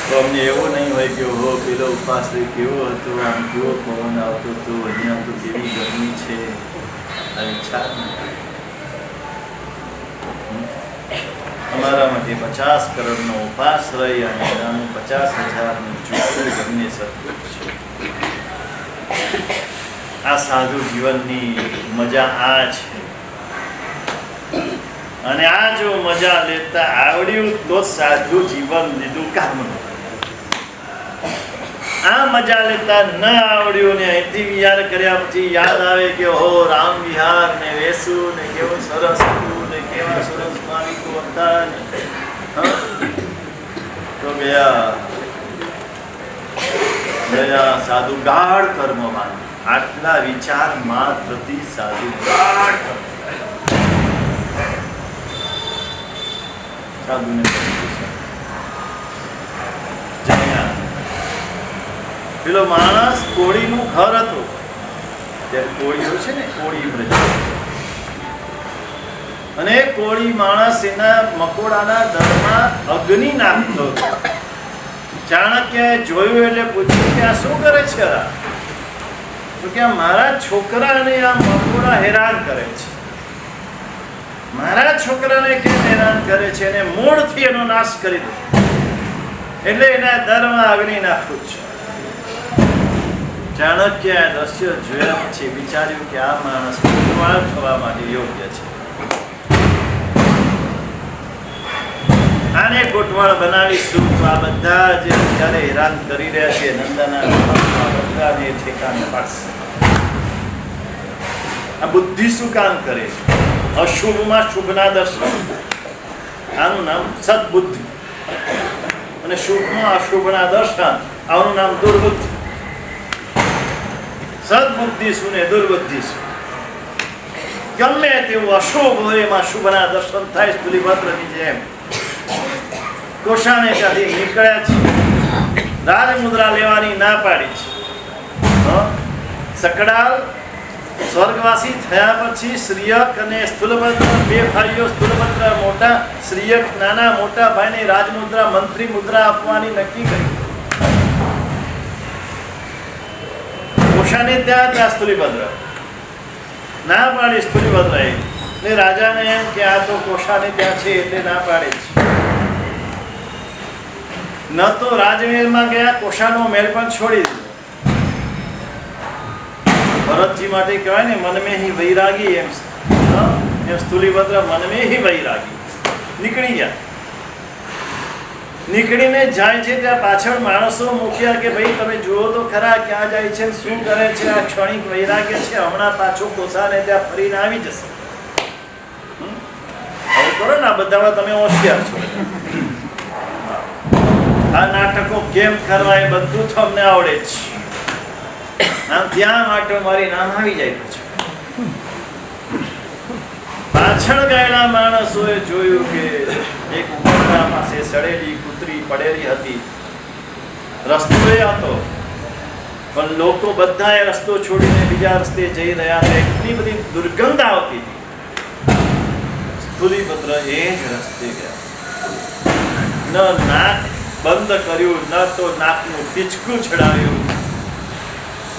તો અમને એવું નહીં હોય કે હો પેલો ઉપાશ્રય કેવો હતો, આમ કેવો પવન આવતો હતો, અહીંયા તો કેવી ગરમી છે. આ ઈચ્છા અમારા માટે 50 કરોડનો ઉપાશ્રય અને 50,000નું ચૂકવું ગમે સરખું છે. આ સાધુ જીવનની મજા આ છે. અને આ જો મજા લેતા આવડ્યું તો સાધુ જીવન લીધું કામનું. આ મજા લેતા ન આવડ્યું ને અહીંથી વિહાર કર્યા પછી યાદ આવે કે હો રામ વિહાર ને વેસુ ને કેવું સરસ હતું ને કેવા સરસ માલિકો હતા ને તો ગયા સાધુ ગાઢ કર્મમાં. આટલા વિચાર માત્રથી સાધુ ગાઢ કર્મ સાધુને પેલો માણસ કોળીનું ઘર હતું. ત્યારે કોળીઓ છે ને કોળી બ્રજ, અને કોળી માણસ એના મકોડાના દરમાં અગ્નિ નાખતો હતો. ચાણક્યએ જોયું એટલે પૂછ્યું કે આ શું કરે છે? તો કે મારા છોકરાને આ મકોડા હેરાન કરે છે. મારા છોકરાને કેમ હેરાન કરે છે? અને મૂળથી એનો નાશ કરી દો, એટલે એના દરમાં અગ્નિ નાખવું છે. ચાણક્ય દ્રશ્ય જોયા પછી વિચાર્યું કે આ માણસ કોટવાળ થવા માટે યોગ્ય છે. આને કોટવાળ બનાવીશું તો આ બધા જે અત્યારે હેરાન કરી રહ્યા છે નંદાના બધાને ઠેકાણે પાડશે. આ બુદ્ધિ શું કામ કરે? અશુભમાં શુભના દર્શન, આનું નામ સદબુદ્ધિ. અને શુભમાં અશુભના દર્શન, આનું નામ દુર્બુદ્ધિ. સદબુદ્ધિ શું ને દુર્બુદ્ધિ શું? ગમે તેવું અશુભ હોય એમાં શુભના દર્શન થાય. સ્થુલીભદ્રની જેમ કોષાને ત્યાંથી નીકળ્યા છે, રાજમુદ્રા લેવાની ના પાડી છે. સકડાલ સ્વર્ગવાસી થયા પછી શ્રીયક અને સ્થુલભદ્ર બે ભાઈઓ, સ્થુલભદ્ર મોટા, શ્રીયક નાના મોટા ભાઈને રાજમુદ્રા મંત્રી મુદ્રા આપવાની નક્કી કરી. કોષાને ત્યાં સ્થુલીભદ્ર ના પાડી. સ્થુલીભદ્રએ ને રાજાને એમ કે આ તો કોષાને ત્યાં છે એટલે ના પાડે છે. ન તો રાજમહેલમાં ગયા, કોષાનો મહેલ પણ છોડી દીધો. ભરતજી માટે કહેવાય ને મનમે હી વૈરાગી, એમ સ્થુલીભદ્ર મનમે હી વૈરાગી નીકળી ગયા. નીકળીને જાય છે ત્યાં પાછળ માણસો મૂક્યા કે ભાઈ તમે જુઓ તો ખરા ક્યાં જાય છે, શું કરે છે. આ ક્ષણિક વૈરાગ્ય છે, હમણાં પાછો કોસાને ત્યાં ફરીને આવી જશે. હવે કરો ને આ બધામાં તમે હોશિયાર છો. આ નાટકો કેમ કરવા એ બધું તો અમને આવડે જ. આમ ત્યાં માટો મારી નામ આવી જાય પછી. પાછળ ગયેલા માણસોએ જોયું કે એક ઉમરડા પાસે સડેલી કૂતરી પડેલી હતી. રસ્તો એ હતો પણ લોકો બધાએ રસ્તો છોડીને બીજા રસ્તે જઈ રહ્યા હતા. એટલી બધી દુર્ગંધ આવતી હતી. સ્થુલીભદ્ર એ જ રસ્તે ગયા. ન નાક બંધ કર્યું, ન તો નાકનું ટીચકું ચડાવ્યું.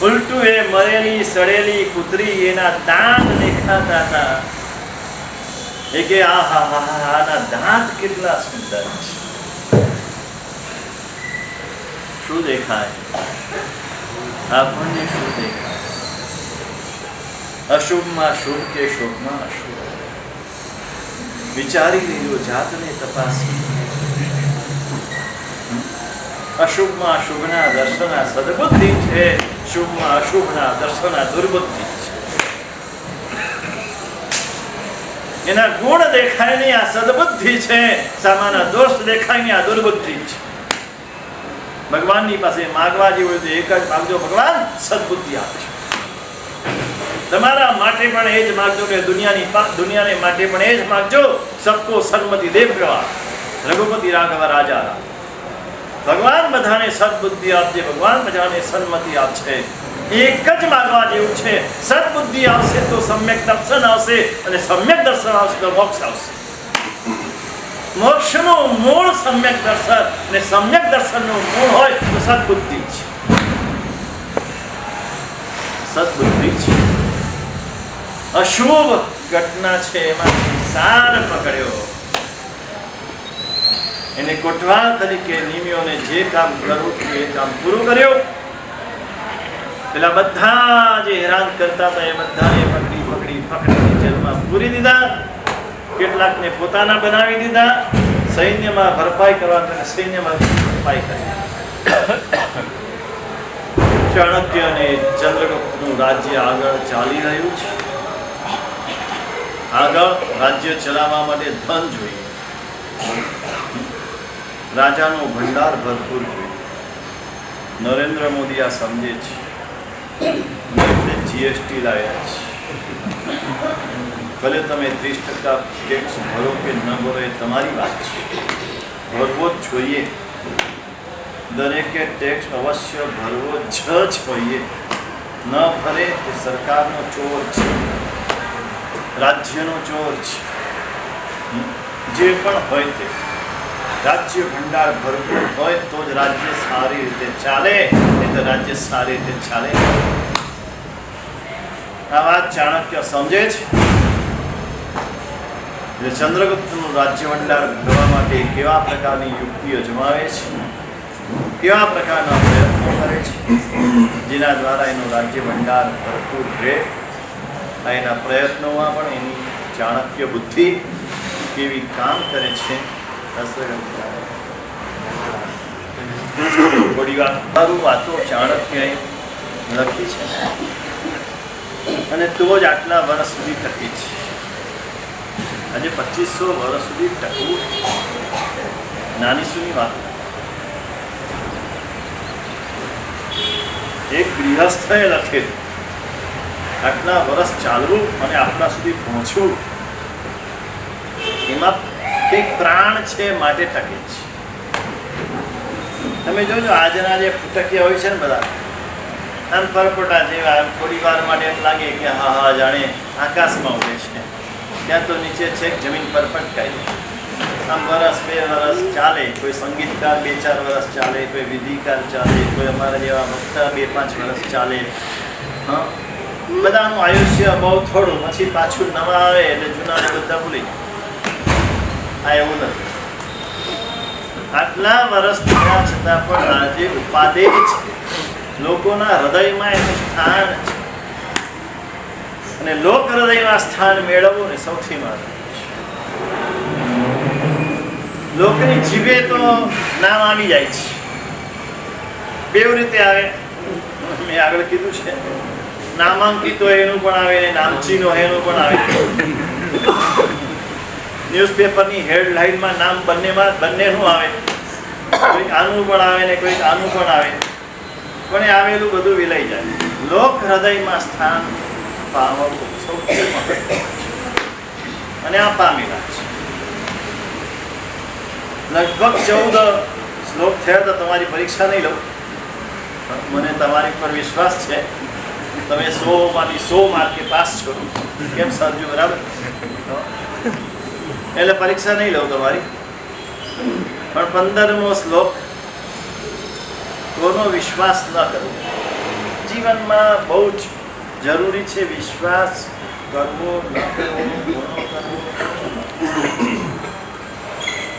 ઉલટું એ મરેલી સડેલી કૂતરી, એના દાંત દેખાતા હતા. એ કે આના દાંત કેટલા સુંદર છે. શું દેખાય આપણને? શું દેખાય? અશુભમાં શુભ કે શુભમાં અશુભ? વિચારી લીધું, જાતને તપાસી. અશુભમાં અશુભના દર્શના સદબુદ્ધિ છે, શુભમાં અશુભના દર્શના દુર્બુદ્ધિ છે. એના ગુણ દેખાય નહીં, આ સદબુદ્ધિ છે. સામાના દોષ દેખાય નહીં, આ દુર્બુદ્ધિ છે. ભગવાનની પાસે માગવા જેવું હોય તો એક જ માગજો, ભગવાન સદબુદ્ધિ આપજો. તમારા માટે પણ એ જ માગજો કે દુનિયાને માટે પણ એ જ માગજો. સબકો સન્મતિ દેવ પ્રવા રઘુપતિ રાઘવ રાજા રામ. ભગવાન બધાને સદબુદ્ધિ આપજે, ભગવાન બધાને સન્મતિ આપશે. એક જ માગવા જેવું છે. સદબુદ્ધિ આવશે તો સમ્યક દર્શન આવશે, અને સમ્યક દર્શન આવશે તો મોક્ષ આવશે. મોક્ષનું મૂળ સમ્યક દર્શન, અને સમ્યક દર્શનનું મૂળ હોય તો સદબુદ્ધિ છે. સદબુદ્ધિ છે. અશુભ ઘટના છે એમાંથી સાર પકડ્યો. એને કોટવાળ તરીકે નિમ્યોને જે કામ કરવું એ કામ પૂરું કર્યું. પેલા બધા જે હેરાન કરતા હતા એ બધાને પકડી જેલમાં પૂરી દીધા. કેટલાકને પોતાના બનાવી દીધા, સૈન્યમાં ભરપાઈ કરવા સૈન્યમાં ભરપાઈ કરી. ચાણક્ય અને ચંદ્રગુપ્તનું રાજ્ય આગળ ચાલી રહ્યું છે. આગળ રાજ્ય ચલાવવા માટે ધન જોઈએ, રાજાનો ભંડાર ભરપૂર જોઈએ. નરેન્દ્ર મોદી આ સમજે છે, જીએસટી લાવ્યા છે. ભલે તમે 30% ટેક્સ ભરો કે ન ભરો એ તમારી વાત છે, ભરવો જ જોઈએ. દરેકે ટેક્સ અવશ્ય ભરવો જ જોઈએ. ન ભરે એ સરકારનો ચોર છે, રાજ્યનો ચોર છે. જે પણ હોય તે રાજ્ય ભંડાર ભરપૂર હોય તો જ રાજ્ય સારી રીતે ચાલે, નહીં તો રાજ્ય સારી રીતે ચાલે. આ વાત ચાણક્ય સમજે છે. ચંદ્રગુપ્તનું રાજ્ય ભંડાર ભરવા માટે કેવા પ્રકારની યુક્તિ અજમાવે છે, કેવા પ્રકારના પ્રયત્નો કરે છે, જેના દ્વારા એનું રાજ્ય ભંડાર ભરપૂર રહે. એના પ્રયત્નોમાં પણ એની ચાણક્ય બુદ્ધિ કેવી કામ કરે છે. થોડી વાર સારું વાતો ચાણક્યએ લખી છે અને તો જ આટલા વર્ષ સુધી ટકી છે. આજે 2500 વર્ષ સુધી ટકવું નાની સૂની વાત. એક ગૃહસ્થએ લખેલું આટલા વર્ષ ચાલવું અને આટલા સુધી પહોંચવું, એમાં કંઈક પ્રાણ છે માટે ટકે છે. તમે જોજો આજના જે ફૂટકિયા હોય છે ને બધા આમ પરપોટા જેવા, થોડી વાર માટે એમ લાગે કે હા હા જાણે આકાશમાં ઉડે છે, ત્યાં તો નીચે છે જમીન પર પટકાય. આમ વરસ 2 વરસ ચાલે, કોઈ સંગીતકાર 2-4 વરસ ચાલે, કોઈ વિધિકાર ચાલે, કોઈ અમારા જેવા વક્તા 2-5 વરસ ચાલે. હા, બધાનું આયુષ્ય બહુ થોડું, પછી પાછું નવા આવે એટલે જૂનાને બધા ભૂલી જાય. આ એવું નથી. આટલા વર્ષ થયા છતાં પણ આજે ઉપાદે છે, લોકોના હૃદયમાં એનું સ્થાન છે. અને લોક હૃદયમાં સ્થાન મેળવવું ને સૌથી મહત્વ. લોકની જીભે તો નામ આવી જાય છે. બેવ રીતે આવે. મેં આગળ કીધું છે, નામાંકિત હોય એનું પણ આવે ને નામચીન હોય એનું પણ આવે. ન્યૂઝપેપરની હેડલાઇનમાં નામ બંનેનું આવે. કોઈક આનું પણ આવે ને કોઈક આનું પણ આવે, પણ એ આવેલું બધું વિલાઈ જાય. લોક હૃદયમાં સ્થાન પામવું સૌથી મહત્વ, અને આ પામેલા છે. લગભગ 14 શ્લોક થયા તો તમારી પરીક્ષા નહીં લઉં. મને તમારી પર વિશ્વાસ છે, તમે 100માંથી 100 માર્કે પાસ છો. કેમ સમજો? બરાબર. એટલે પરીક્ષા નહીં લઉં તમારી. પણ 15મો શ્લોક, કોનો વિશ્વાસ ન કરવો. જીવનમાં બહુ જ જરૂરી છે વિશ્વાસ કરવો ન કરવો, કોનો કરવો.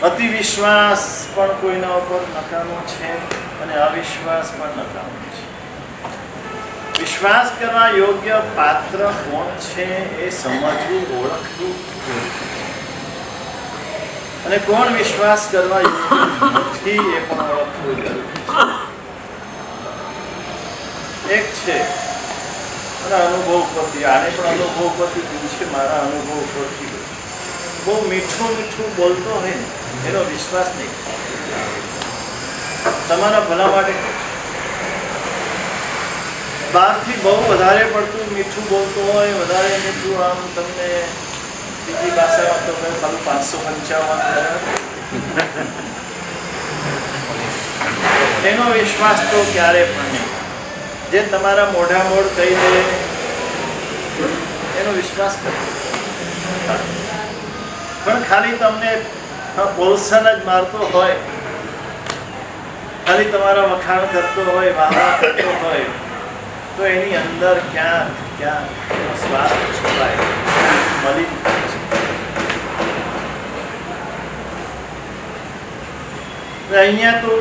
અતિ વિશ્વાસ પણ કોઈના ઉપર નકામો છે અને અવિશ્વાસ પણ નકામો છે. વિશ્વાસ કરવા યોગ્ય પાત્ર કોણ છે એ સમજવું, ઓળખવું, અને કોણ વિશ્વાસ કરવા યોગ્ય નથી એ પણ ઓળખવું જરૂરી છે. એક છે મારા અનુભવ પરથી, આને પણ અનુભવ પરથી પૂછે, મારા અનુભવ પરથી બહુ મીઠું મીઠું બોલતો હોય ને એનો વિશ્વાસ નહીં. તમારા ભલા માટે બહારથી બહુ વધારે પડતું મીઠું બોલતો હોય, વધારે મીઠું આમ તમને બીજી ભાષામાં તો ખાલી 555 એનો વિશ્વાસ તો ક્યારે પણ નહીં. જે તમારા મોઢા મોઢ કહી દે એનો વિશ્વાસ કરો. પણ ખાલી તમને પ્રોત્સાહન જ મારતો હોય, ખાલી તમારા વખાણ કરતો હોય, વાહ કરતો હોય, તો એની અંદર ક્યાંક ક્યાંક સ્વાર્થ છુપાય, મલિન. અહીંયા તો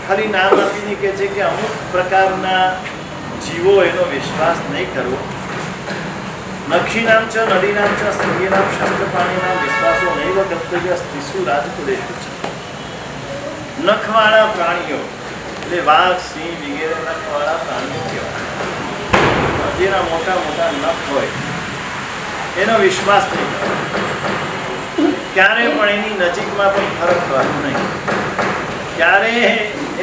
ખાલી નામ આપીને કહે છે કે અમુક પ્રકારના જીવો એનો વિશ્વાસ નહીં કરવો. નખીનામ ચ નદીનામ ચ સંગીનામ શબ્દપાણીનામ વિશ્વાસો નૈવ કર્તવ્ય સ્ત્રીસુ રાજકુલેશુ છે. નખવાળા પ્રાણીઓ એટલે વાઘ, સિંહ વગેરે નખવાળા પ્રાણીઓ કહેવાય. જેના મોટા મોટા નખ હોય એનો વિશ્વાસ નહીં કરવો. ક્યારે પણ એની નજીકમાં પણ ફરક થવાનું નહીં. ક્યારે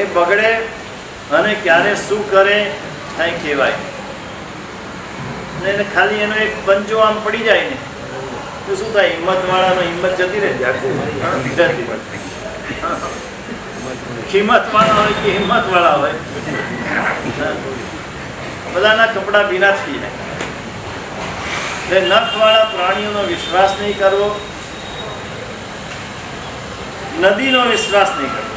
એ બગડે અને ક્યારે શું કરે કાંઈ કહેવાય. અને ખાલી એનો એક પંજો આમ પડી જાય ને તો શું થાય? હિંમતવાળાનો હિંમત જતી રહે. કિંમતવાળા હોય કે હિંમતવાળા હોય બધાના કપડા ભીના થઈ જાય. એટલે નખવાળા પ્રાણીઓનો વિશ્વાસ નહીં કરવો, નદીનો વિશ્વાસ નહીં કરવો.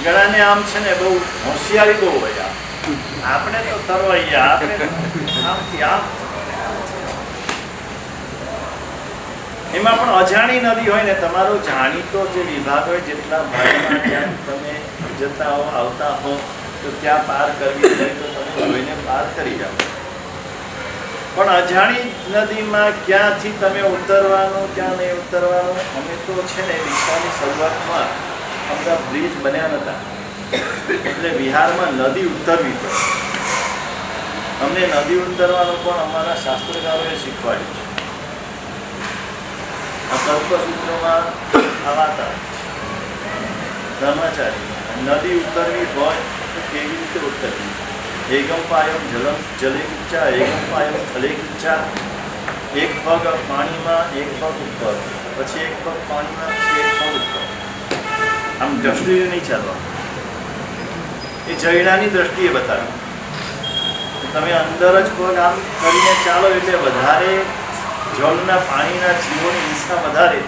ઘણાને આમ છે ને બહુ હોશિયારી બહુ હોય. આપણે તો તરવૈયા, આપણે આમથી આમ. એમાં પણ અજાણી નદી હોય ને, તમારો જાણીતો જે વિભાગ હોય, જેટલા ભાગમાં ત્યાં તમે જતા હો આવતા હો તો ત્યાં પાર કરવી હોય તો તમે જોઈને પાર કરી જાઓ. પણ અજાણી નદીમાં ક્યાંથી તમે ઉતરવાનું ક્યાં નહીં ઉતરવાનું. અમે તો છે ને રિક્ષાની શરૂઆતમાં અમદાવાદ બ્રિજ બન્યા નતા એટલે બિહારમાં નદી ઉતરવી પડે. અમને નદી ઉતરવાનું પણ અમારા શાસ્ત્રકારોએ શીખવાડ્યું છે. આ કલ્પસૂત્રોમાં આવાતા ધર્માચાર્ય નદી ઉતરવી હોય તો કેવી રીતે ઉતરવી? એકમ પાયમ જલમ જલે કિચ્છા, એકમ પાયમ થલે કિચ્છા. એક પગ પાણીમાં, એક પગ ઉપર, પછી એક પગ પાણીમાં, પછી એક પગ ઉપર. આમ દ્રષ્ટિએ નહીં ચાલવા. એ જૈનાની દ્રષ્ટિએ બતાવ્યું. તમે અંદર જ પગ આમ કરીને ચાલો એટલે વધારે જળના પાણીના જીવોની હિંસા વધારે.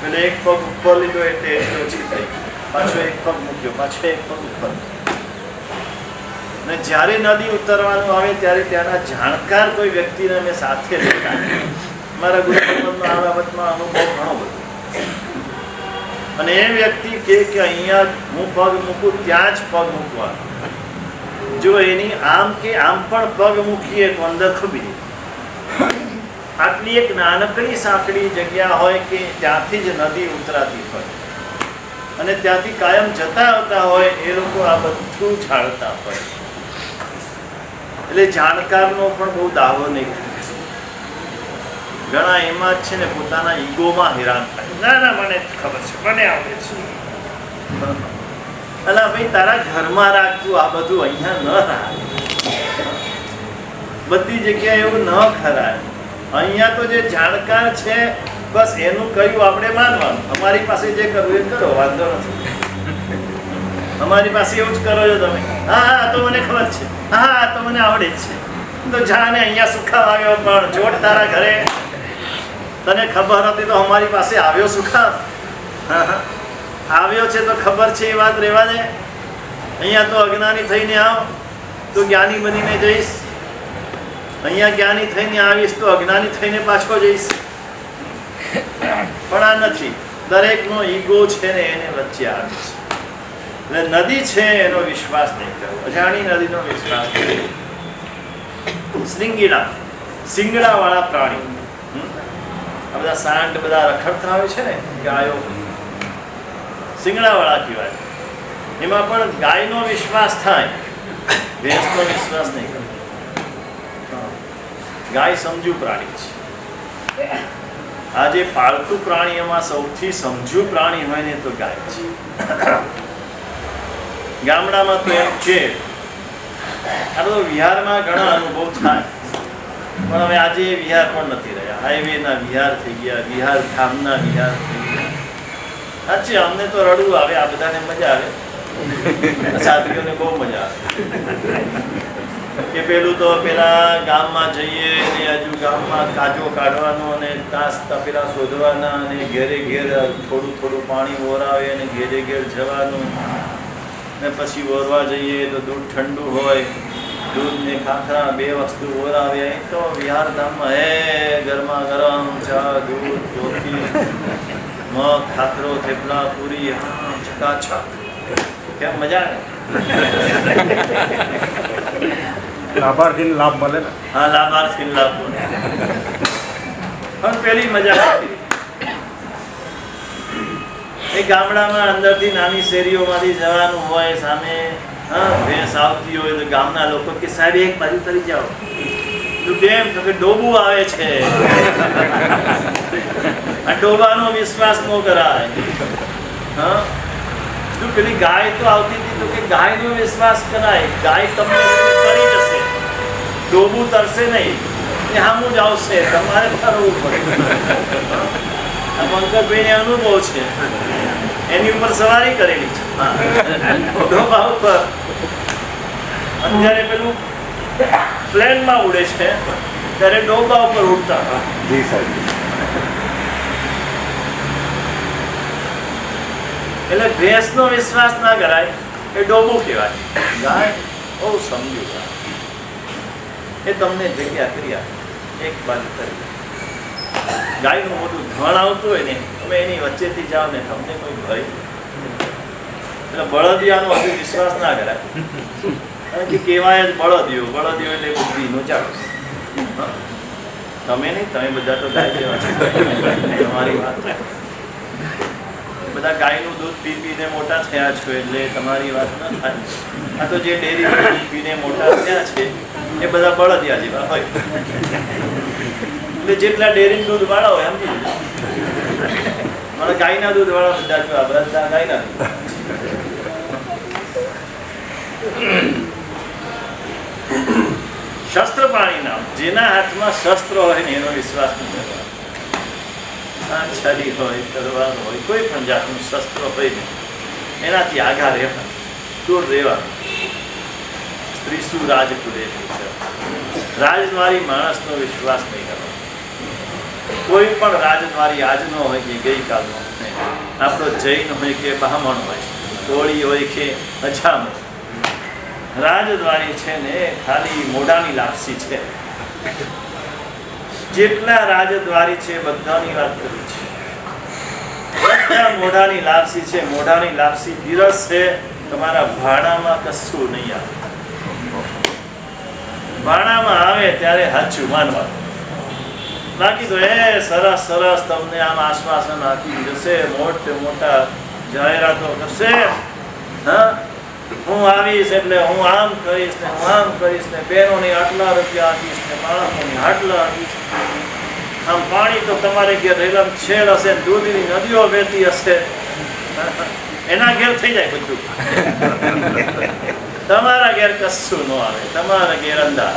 એટલે એક પગ ઉપર લીધો એટલે એટલી ઓછી થઈ, પાછો એક પગ મૂક્યો, પાછો એક પગ ઉપર. અને જ્યારે નદી ઉતરવાનું આવે ત્યારે ત્યાંના જાણકાર કોઈ વ્યક્તિને અમે સાથે લેતા. મારા ગુરુકુળનો આ બાબતમાં અનુભવ ઘણો બધો. અને એ વ્યક્તિ કે અહીંયા હું પગ મૂકું ત્યાં જ પગ મૂકવાનો. જો એની આમ કે આમ પણ પગ મૂકીએ તો અંદર ખબી આટલી એક નાનકડી સાંકડી જગ્યા હોય કે ત્યાંથી જ નદી ઉતરાતી હોય અને ત્યાંથી કાયમ જતા આવતા હોય એ લોકો આ બધું જાણતા હોય. એટલે જાણકારનો પણ બહુ દાવો નહીં. ઘણા એમાં જ છે ને પોતાના ઈગોમાં હેરાન થાય. ના ના મને ખબર છે, મને આવડે છે. અલા ભાઈ તારા ઘરમાં રાખતું, આ બધું અહીંયા ન રાખ. બધી જગ્યાએ એવું ન ખરાય. અહીંયા તો જે જાણકાર છે બસ એનું કહ્યું આપણે માનવાનું. અમારી પાસે જે કરવું એ કરો, વાંધો નથી. અમારી પાસે એવું જ કરો છો તમે. હા હા તો મને ખબર છે, હા તો મને આવડે જ છે. તો જાને અહીંયા સુખાવ આવ્યો પણ જોડ તારા ઘરે. તને ખબર હતી તો અમારી પાસે આવ્યો સુખાવ. આવ્યો છે તો ખબર છે એ વાત રહેવા દે. અહીંયા તો અજ્ઞાની થઈને આવ તો જ્ઞાની બનીને જઈશ. અહીંયા જ્ઞાની થઈને આવીશ તો અજ્ઞાની થઈને પાછો જઈશ. પણ આ નથી. દરેકનો ઈગો છે ને એને વચ્ચે આવે છે. એટલે નદી છે એનો વિશ્વાસ નહીં કરવો, અજાણી નદીનો વિશ્વાસ નહીં. શૃંગીડા, શિંગડા વાળા પ્રાણી. આ બધા સાંડ બધા રખડતા હોય છે ને ગાયો, શિંગડા વાળા કહેવાય. એમાં પણ ગાયનો વિશ્વાસ થાય, ભેંસનો વિશ્વાસ નહીં કરવો. ગાય સમજુ પ્રાણી છે. આજે પાળતુ પ્રાણીઓમાં સૌથી સમજુ પ્રાણી હોય ને તો ગાય છે. ગામડામાં તો એમ છે. આ બધો વિહારમાં ઘણા અનુભવ થાય પણ હવે આજે વિહાર પણ નથી રહ્યા. હાઈવેના વિહાર થઈ ગયા, વિહાર ધામના વિહાર થઈ ગયા. સાચી અમને તો રડવું આવે, આ બધાને મજા આવે, સાધીઓને બહુ મજા આવે કે પેલું તો પેલા ગામમાં જઈએ ને હજુ ગામમાં કાજો કાઢવાનો અને તાસ તપેલા શોધવાના અને ઘેરે ઘેર થોડું થોડું પાણી ઓરાવે અને ઘેરે ઘેર જવાનું. ને પછી ઓરવા જઈએ તો દૂધ ઠંડુ હોય, દૂધ ને ખાખરા બે વસ્તુ ઓરાવે. અહીં તો વિહાર ધામમાં હે ગરમા ગરમ ચા, દૂધ, કોફી, મગ, ખાખરો, થેપલા, પૂરી, હા ચકાચક. કેમ મજા ને? લાભાર્થીને લાભ મળે ને. હા, લાભાર્થીને લાભ મળે. પણ પેલી મજા હતી એ ગામડામાં અંદરથી નાની શેરીઓમાંથી જવાનું હોય, સામે ભેંસ આવતી હોય તો ગામના લોકો કે સાહેબ એક બાજુ કરી જાઓ. તું કેમ? તો કે ડોબું આવે છે. આ ડોબાનો વિશ્વાસ ન કરાય. હા, તું પેલી ગાય તો આવતી હતી તો કે ગાયનો વિશ્વાસ કરાય. ગાય તમને કરી જશે, ડોબું તરશે નહીં. એ સામું જ આવશે, તમારે ફરવું પડે. આ પંકજભાઈને અનુભવ છે, એની ઉપર સવારી કરેલી છે. ડોબા ઉપર અત્યારે પેલું પ્લેનમાં ઉડે છે ત્યારે ડોબા ઉપર ઉડતા. જી સાહેબ. એટલે ભેંસનો વિશ્વાસ ના કરાય, એ ડોબું કહેવાય. ગાય બહુ સમજ્યું, એ તમને જગ્યા કરી આપે, એક બાજુ કરી. ગાયનું મોટું ધણ આવતું હોય ને, તમે એની વચ્ચેથી જાઓ ને, તમને કોઈ ભય. એટલે બળદિયાનો હજુ વિશ્વાસ ના કરાય, કારણ કે કહેવાય જ બળદિયો. બળદિયો એટલે બુદ્ધિનો ચાલો. તમે નહીં, તમે બધા તો ગાય જેવા છો. તમારી વાત, બધા ગાયનું દૂધ પી પીને મોટા થયા છો, એટલે તમારી વાત ન થાય. આ તો જે ડેરી દૂધ પીને મોટા થયા છે એ બધા બળદિયા જેવા હોય. એટલે જેટલા ડેરી દૂધ વાળા હોય સમજી મને ગાયના દૂધ વાળા બધા જોવા, બધા ગાયના દૂધ. શસ્ત્ર પાણી નામ, જેના હાથમાં શસ્ત્ર હોય ને એનો વિશ્વાસ નહીં કરવાનો. છરી હોય, તલવાર હોય, કોઈ પણ જાતનું શસ્ત્ર હોય ને એનાથી આગા રહેવાનું, દૂર રહેવાનું. સ્ત્રી શું રાજકુલે રાજદ્વારી માણસનો વિશ્વાસ નહીં કરવાનો. કોઈ પણ રાજદ્વારી આજનો હોય કે ગઈકાલનો, આપણો જૈન હોય કે બ્રાહ્મણ હોય, કોળી હોય કે અજામો, રાજદ્વારી છે ને ખાલી મોઢાની લાપસી છે. જેટલા રાજદ્વારી છે બધાની વાત કરી છે. બધા મોઢાની લાપસી છે. મોઢાની લાપસી પીરસ છે. તમારા ભાણામાં કશું નહીં આવે. ભાણામાં આવે ત્યારે સાચું માનવાનું. બાકી તો એ સરસ સરસ તમને આમ આશ્વાસન આપી જશે, મોટા જાહેરાતો કરશે. હા, હું આવીશ એટલે હું આમ કરીશ ને હું આમ કરીશ ને બહેનોને આટલા રૂપિયા આપીશ ને બાળકોને આટલા આપીશ. આમ પાણી તો તમારે ઘેર રેલમ છેડ હશે, દૂધની નદીઓ વહેતી હશે, એના ઘેર થઈ જાય બધું. તમારા ઘેર કશું ન આવે, તમારા ઘેર અંધાર.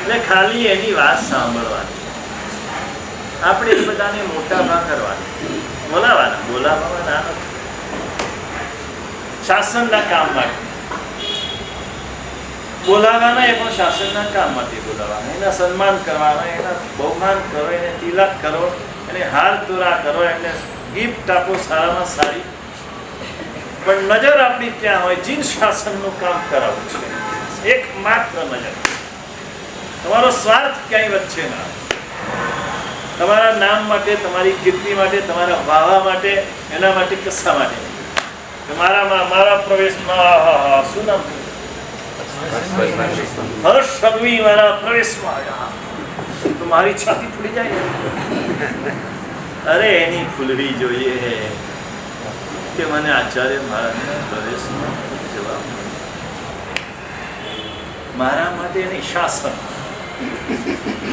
એટલે ખાલી એની વાત સાંભળવાની, આપણે એ બધાને મોટા ભાગ કરવાની, બોલાવવાના ના નથી. શાસનના કામ માટે બોલાવવાના, એ પણ શાસનના કામ માટે બોલાવવાના. એના સન્માન કરવાના, એના બહુમાન કરો, એને તિલક કરો, એને હાર તોરા કરો, એને ગિફ્ટ આપો સારામાં સારી. પણ નજર આપણી ત્યાં હોય, જીન શાસનનું કામ કરાવવું છે. એક માત્ર નજર. તમારો સ્વાર્થ ક્યાંય વચ્ચે ના. તમારા નામ માટે, તમારી કીર્તિ માટે, તમારા વાહવા માટે, એના માટે કશા માટે મારા પ્રવેશમાં શું નામ હર્ષ સંઘવી મારા પ્રવેશમાં આવ્યા તો મારી છાતી ફૂલી જાય. અરે એની ફૂલવી જોઈએ કે મને આચાર્ય મહારાજના પ્રવેશમાં જવા, મારા માટે એની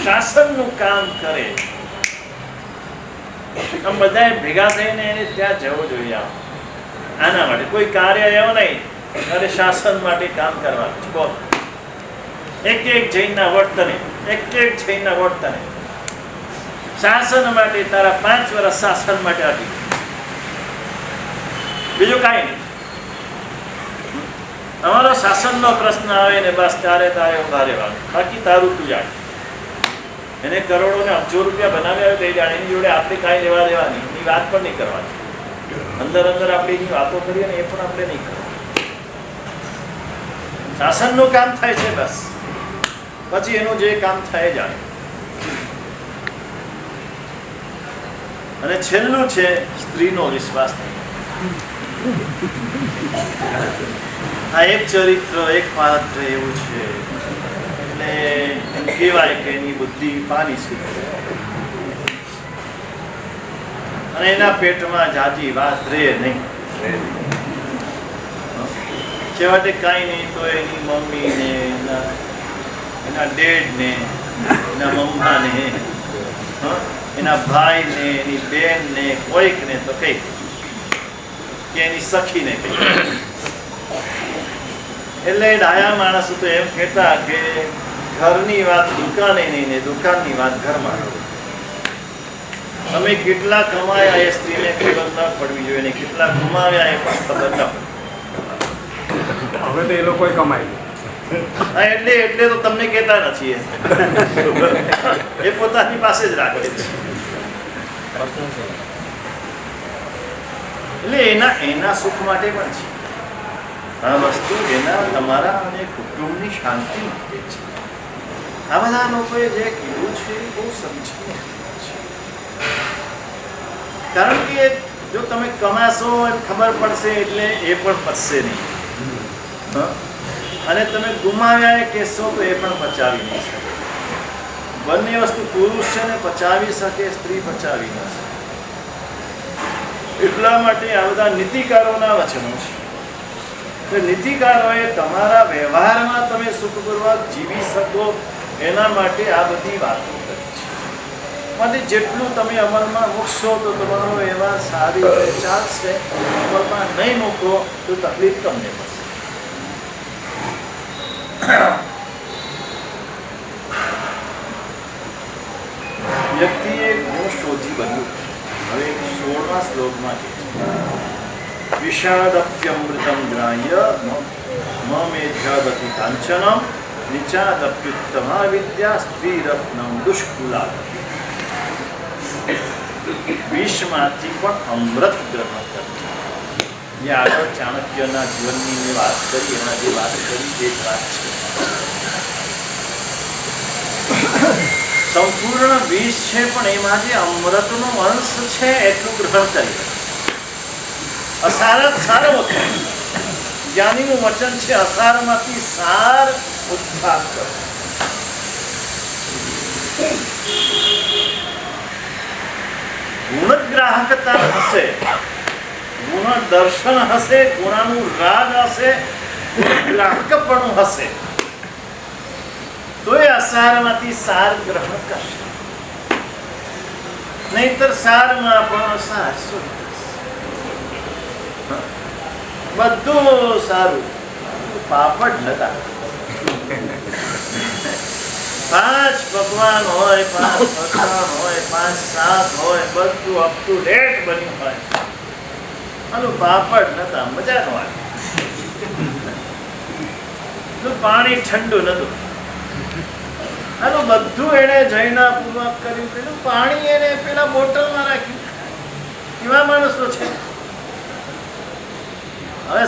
શાસનનું કામ કરે. આમ બધાએ ભેગા થઈને એને ત્યાં જવું જોઈએ. આના માટે કોઈ કાર્ય એવો નહીં, અરે શાસન માટે કામ કરવાનું. એક જૈનના વર્તને, એક જૈનના વર્તને શાસન માટે તારા 5 વર્ષ શાસન માટે આપી, બીજું કાંઈ નહીં. તમારો શાસનનો પ્રશ્ન આવે ને બસ તારે ઉભા રહેવાનું, બાકી તારું તું જાણ. એને કરોડો ને અબજો રૂપિયા બનાવ્યા હોય તો એ જાણે, એની જોડે આપણે કાંઈ લેવા દેવાની, એની વાત પણ નહીં કરવાની. અંદર આપણે એની વાતો કરીએ ને એ પણ આપણે નહીં કરવાની. શાસનનું કામ થાય છે બસ, પછી એનું જે કામ થાય જાણે. અને છેલ્લું છે સ્ત્રીનો વિશ્વાસ નહીં. આ એક ચરિત્ર, એક પાત્ર એવું છે એટલે એમ કહેવાય કે એની બુદ્ધિ પાની સુધી અને એના પેટમાં જાજી વાત રહે નહીં. છેવટે કાંઈ નહીં તો એની મમ્મી ને એના ડેડ ને એના મમ્મા ને એના ભાઈ ને એની બેન ને કોઈક ને તો કઈ કે એની સખી ને કઈ. એટલે ડાયા માણસો તો એમ કહેતા કે ઘરની વાત દુકાને નહીં ને દુકાનની વાત ઘરમાં. તમે કેટલા કમાયા એ સ્ત્રીને ખબર ન પડવી જોઈએ ને કેટલા ગુમાવ્યા એ પણ ખબર ન પડવી. હવે તો એ લોકો કમાય એટલે તો તમને કહેતા નથી એ પોતાની પાસે જ રાખે છે. એટલે એના સુખ માટે પણ છે આ વસ્તુ, એના તમારા અને કુટુંબની શાંતિ માટે છે. આ બધા લોકોએ જે કીધું છે એ બહુ સમજીને કારણ કે જો તમે કમાશો એમ ખબર પડશે એટલે એ પણ પચશે નહીં અને તમે ગુમાવ્યા એ કહેશો તો એ પણ પચાવી નહીં શકે. બંને વસ્તુ પુરુષ છે ને પચાવી શકે, સ્ત્રી પચાવી ન શકે. એટલા માટે આ બધા નીતિકારોના વચનો છે. નીતિકારોએ તમારા વ્યવહારમાં તમે સુખપૂર્વક જીવી શકો એના માટે આ બધી વાતો કરી છે. માટે જેટલું તમે અમલમાં મૂકશો તો તમારો વ્યવહાર સારી રીતે ચાલશે. અમલમાં નહીં મૂકો તો તકલીફ તમને પડશે. વ્યક્તિએ ગુણ શોધી બન્યું. હવે 16મા શ્લોકમાં છે વિષાદપ્યમૃતમ ગ્રાહ્ય મેધ્યાદતિ કાંચનમ નિચાદપ્યુત્તમા વિદ્યા સ્ત્રીરત્નમ દુષ્કુલા. વિષમાંથી પણ અમૃત ગ્રહણ કરવું. જે આગળ ચાણક્યના જીવનની મેં વાત કરી એમાં જે વાત કરી એ જ વાત છે. સંપૂર્ણ વિષ છે પણ એમાં જે અમૃતનો અંશ છે એટલું ગ્રહણ કરી. અસાર સારો જ્ઞાનીનું વચન છે અસારમાંથી સાર ઉત્થાન કરો. ગુણગ્રાહકતા હશે, ગુણ દર્શન હશે, ગુણાનું રાગ હશે, ગ્રાહકપણું હશે તો એ અસારમાંથી સાર ગ્રહણ કરશે. નહીતર સારમાં પણ અસાર શું બધું સારું પાપડ નતા. 5 પકવાન હોય, 5 ફરસાણ હોય, 5 શાક હોય, બધું અપ ટુ ડેટ બન્યું હોય આનું પાપડ નતા. મજા નો આવે. પાણી ઠંડુ નતું. આનું બધું એને જૈના પૂર્વક કર્યું. પેલું પાણી એને પેલા બોટલમાં રાખ્યું. કેવા માણસો છે. હવે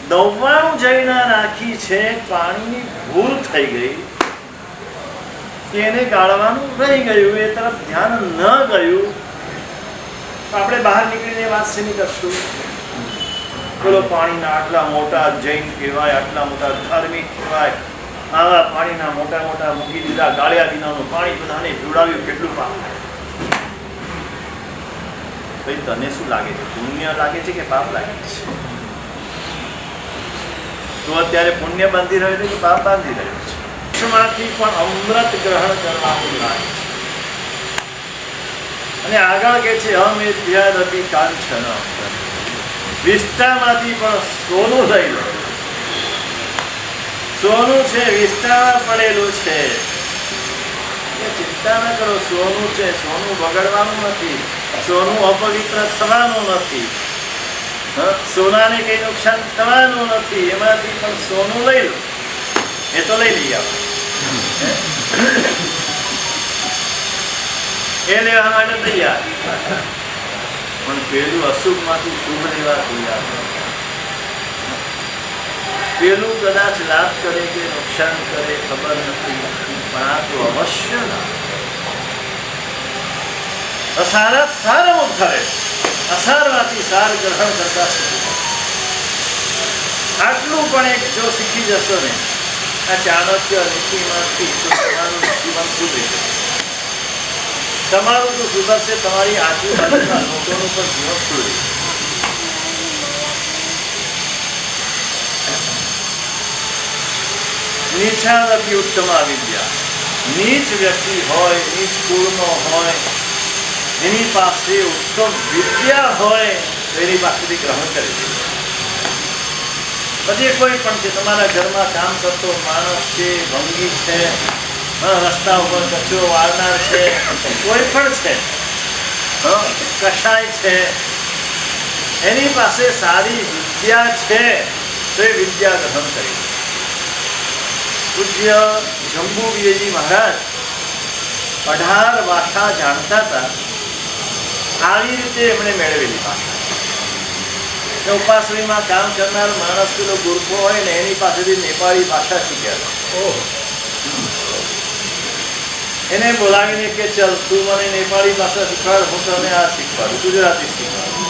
99 જૈના રાખી છે, પાણીની ભૂલ થઈ ગઈ કે એને ગાળવાનું રહી ગયું, એ તરફ ધ્યાન ન ગયું. આપણે બહાર નીકળીને વાત શેની કરશું. બોલો પાણીના આટલા મોટા જૈન કહેવાય, આટલા મોટા ધાર્મિક કહેવાય, આવા પાણીના મોટા મોટા મૂકી દીધા, ગાળ્યા વિનાનું પાણી બધાને પીવડાવ્યું. કેટલું પાપ. ભાઈ તને શું લાગે છે, પુણ્ય લાગે છે કે પાપ લાગે છે? તો અત્યારે પુણ્ય બાંધી રહ્યો છે કે પાપ બાંધી રહ્યો છે? માંથી પણ અમૃત ગ્રહણ કરવાનું લાગે છે. અને આગળ કે છે અમેધ્યાદપી કાંચન, વિષ્ટામાંથી પણ સોનું લઈ લો. સોનું છે, વિષ્ટામાં પડેલું છે. ચિંતા ન કરો, સોનું છે, સોનું બગડવાનું નથી, સોનું અપવિત્ર થવાનું નથી, સોનાને કઈ નુકસાન થવાનું નથી. એમાંથી પણ સોનું લઈ લો. એ તો લઈ લઈએ આપણે. એ લેવા માટે તૈયાર, પણ પેલું અશુભ માંથી શુભ લેવા તૈયાર. પેલું કદાચ લાભ કરે કે નુકસાન કરે ખબર નથી, પણ આ તો અવશ્ય લાભ. અસાર સારા કરે, અસારમાંથી સાર ગ્રહણ કરતા આટલું પણ એક જો શીખી જશો ને આ ચાણક્ય નીતિમાંથી, તો તમારું જીવન સુધરે. તમારું તો સુધરશે, તમારી આજુબાજુના લોકોનું પણ જીવન સુધરે. નીચાદપી ઉત્તમા વિદ્યા. નીચ વ્યક્તિ હોય, નીચ કુળનો હોય, એની પાસે ઉત્તમ વિદ્યા હોય તો એની પાસેથી ગ્રહણ કરી દે. પછી કોઈ પણ છે, તમારા ઘરમાં કામ કરતો માણસ છે, ભંગી છે, રસ્તા ઉપર કચરો વાળનાર છે, કોઈ પણ છે, કસાય છે, એની પાસે સારી વિદ્યા છે તો એ વિદ્યા ગ્રહણ કરી. પૂજ્ય જંબુવીરજી મહારાજ 18 ભાષા જાણતા હતા. આવી રીતે એમણે મેળવેલી ભાષા. ઉપાસણીમાં કામ કરનાર માણસ પેલો ગુરખો હોય ને એની પાસેથી નેપાળી ભાષા શીખ્યા. એને બોલાવીને કે ચલ તું મને નેપાળી ભાષા શીખવાડ, હું તને આ શીખવાડું, ગુજરાતી શીખવાડું.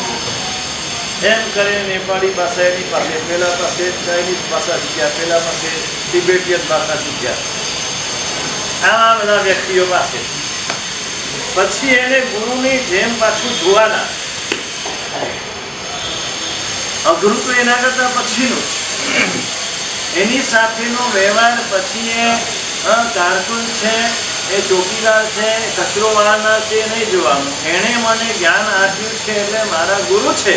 એમ કરીને નેપાળી ભાષા એની પાસે, પેલા પાસે ચાઇનીઝ ભાષા શીખ્યા, પેલા પાસે તિબેટિયન ભાષા શીખ્યા. આવા બધા વ્યક્તિઓ પાસે પછી એને ગુરુની જેમ પાછું જોવાના. અઘરું તો એના કરતા પછીનું. એની સાથેનો વ્યવહાર પછી એ કારકુન છે, એ ચોકીદાર છે, કચરો વાળનાર છે, નહીં જોવાનું. એણે મને જ્ઞાન આપ્યું છે એટલે મારા ગુરુ છે,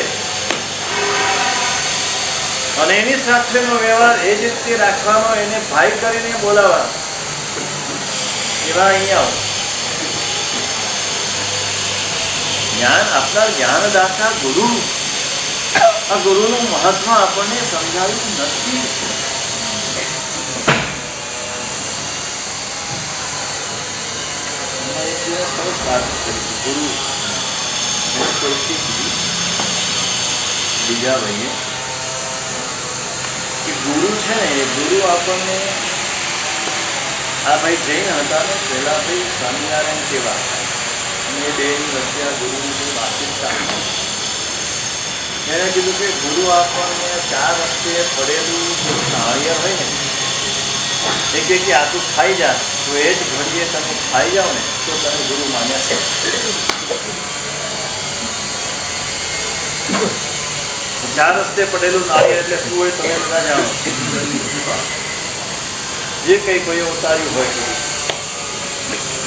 અને એની સાથેનો વ્યવહાર એ જ રીતે રાખવાનો, એને ભાઈ કરીને બોલાવવાનો. એવા અહીંયા જ્ઞાન આપનાર જ્ઞાનદાતા ગુરુ. આ ગુરુનું મહત્વ આપણને સમજાવ્યું નથી. ગુરુ બીજા ભાઈએ કે ગુરુ છે ને, એ ગુરુ આપણને, આ ભાઈ જૈન હતા ને, પહેલા ભાઈ સ્વામિનારાયણ કેવા, અને એ બેની વચ્ચે આ ગુરુની જે વાતચીત. એણે કીધું કે ગુરુ આપણને 4 રસ્તે પડેલું જે નાળિયેર હોય ને, એ કે આ તું ખાઈ જા, તો એ જ ઘડીએ તમે ખાઈ જાઓ ને તો તમે ગુરુ માન્યા છે. 4 રસ્તે પડેલું નાળિયેર એટલે શું હોય તમે બધા જાણો. જે કંઈ કોઈ ઉતાર્યું હોય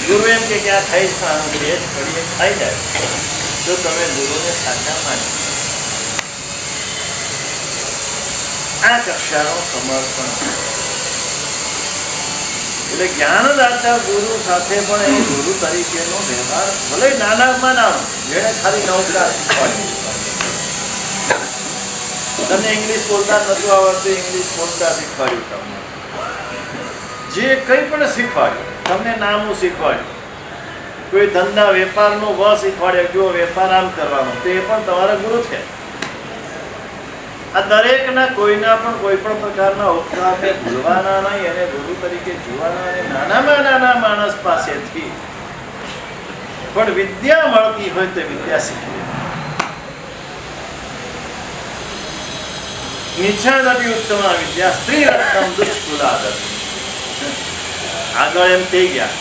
ગુરુ એમ કે આ ખાઈ ખાવાનું, એ જ ઘડીએ ખાઈ જાય તો તમે ગુરુને સાચા માન્યા. આ કક્ષાનો સમર્પણ. એટલે જ્ઞાનદાતા ગુરુ સાથે પણ એ ગુરુ તરીકેનો વ્યવહાર, ભલે નાનામાં નાનો, જેને ખાલી નવકાર શીખવાડી. તમને ઇંગ્લિશ બોલતા નતું આવડતું, ઇંગ્લિશ બોલતા શીખવાડ્યું. તમને જે કંઈ પણ શીખવાડ્યું, તમને નામું શીખવાડ્યું, કોઈ ધંધા વેપારનો વ શીખવાડ્યો, જો વેપાર આમ કરવાનો, તે પણ તમારા ગુરુ છે. આ દરેકના કોઈના પણ કોઈ પણ પ્રકારના ઉપકારને ભૂલવાના નહીં, એને ગુરુ તરીકે જોવાના. અને નાનામાં નાના માણસ પાસેથી પણ વિદ્યા મળતી હોય તે વિદ્યા શીખવી. નીચાદપી ઉત્તમા વિદ્યા સ્ત્રી રત્નમ દુષ્કુલાદપી. આગળ એમ થઈ ગયા,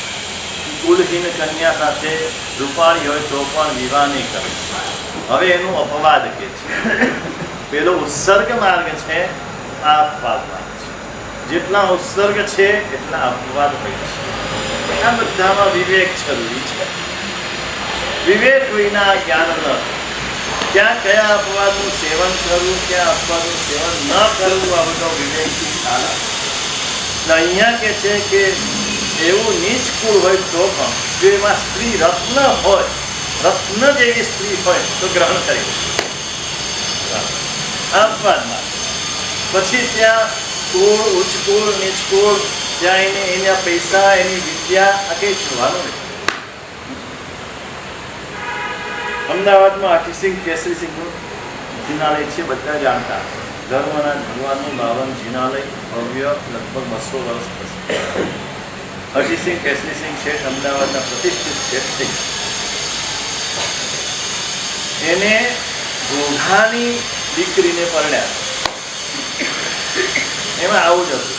કુલહીન કન્યા સાથે રૂપાળી હોય તો પણ વિવાહ નહીં કરે. હવે એનું અપવાદ કે છે. પેલો ઉત્સર્ગ માર્ગ છે, આ અપવાદ માર્ગ છે. જેટલા ઉત્સર્ગ છે એટલા અપવાદ હોય છે. આ બધામાં વિવેક જરૂરી છે. વિવેક વિના જ્ઞાન ન. ક્યાં કયા અપવાદનું સેવન કરવું, ક્યાં અપવાદનું સેવન ન કરવું, આ બધો વિવેકથી ખ્યાલ આવે. અહીંયા કે છે કે એવું નીચ કુળ હોય તો પણ જો એમાં સ્ત્રી રત્ન હોય, રત્ન જેવી સ્ત્રી હોય તો ગ્રહણ કરી. અપવાદમાં પછી ત્યાં કુળ, ઉચ્ચ કુળ, નીચ કુળ, ત્યાં એના પૈસા, એની વિદ્યા, આ કંઈ જોવાનું નહીં. અમદાવાદમાં અતિસિંહ કેસરીસિંહનું જિનાલય છે, બધા જાણતા. ધર્મના ભગવાનનું 52 જિનાલય, ભવ્ય, લગભગ 200 વર્ષ થશે. અતિસિંહ કેસરીસિંહ શેઠ અમદાવાદના પ્રતિષ્ઠિત શેઠ છે. એને ઘોઘાની દીકરીને પરણ્યા. એમાં આવું જ હતું.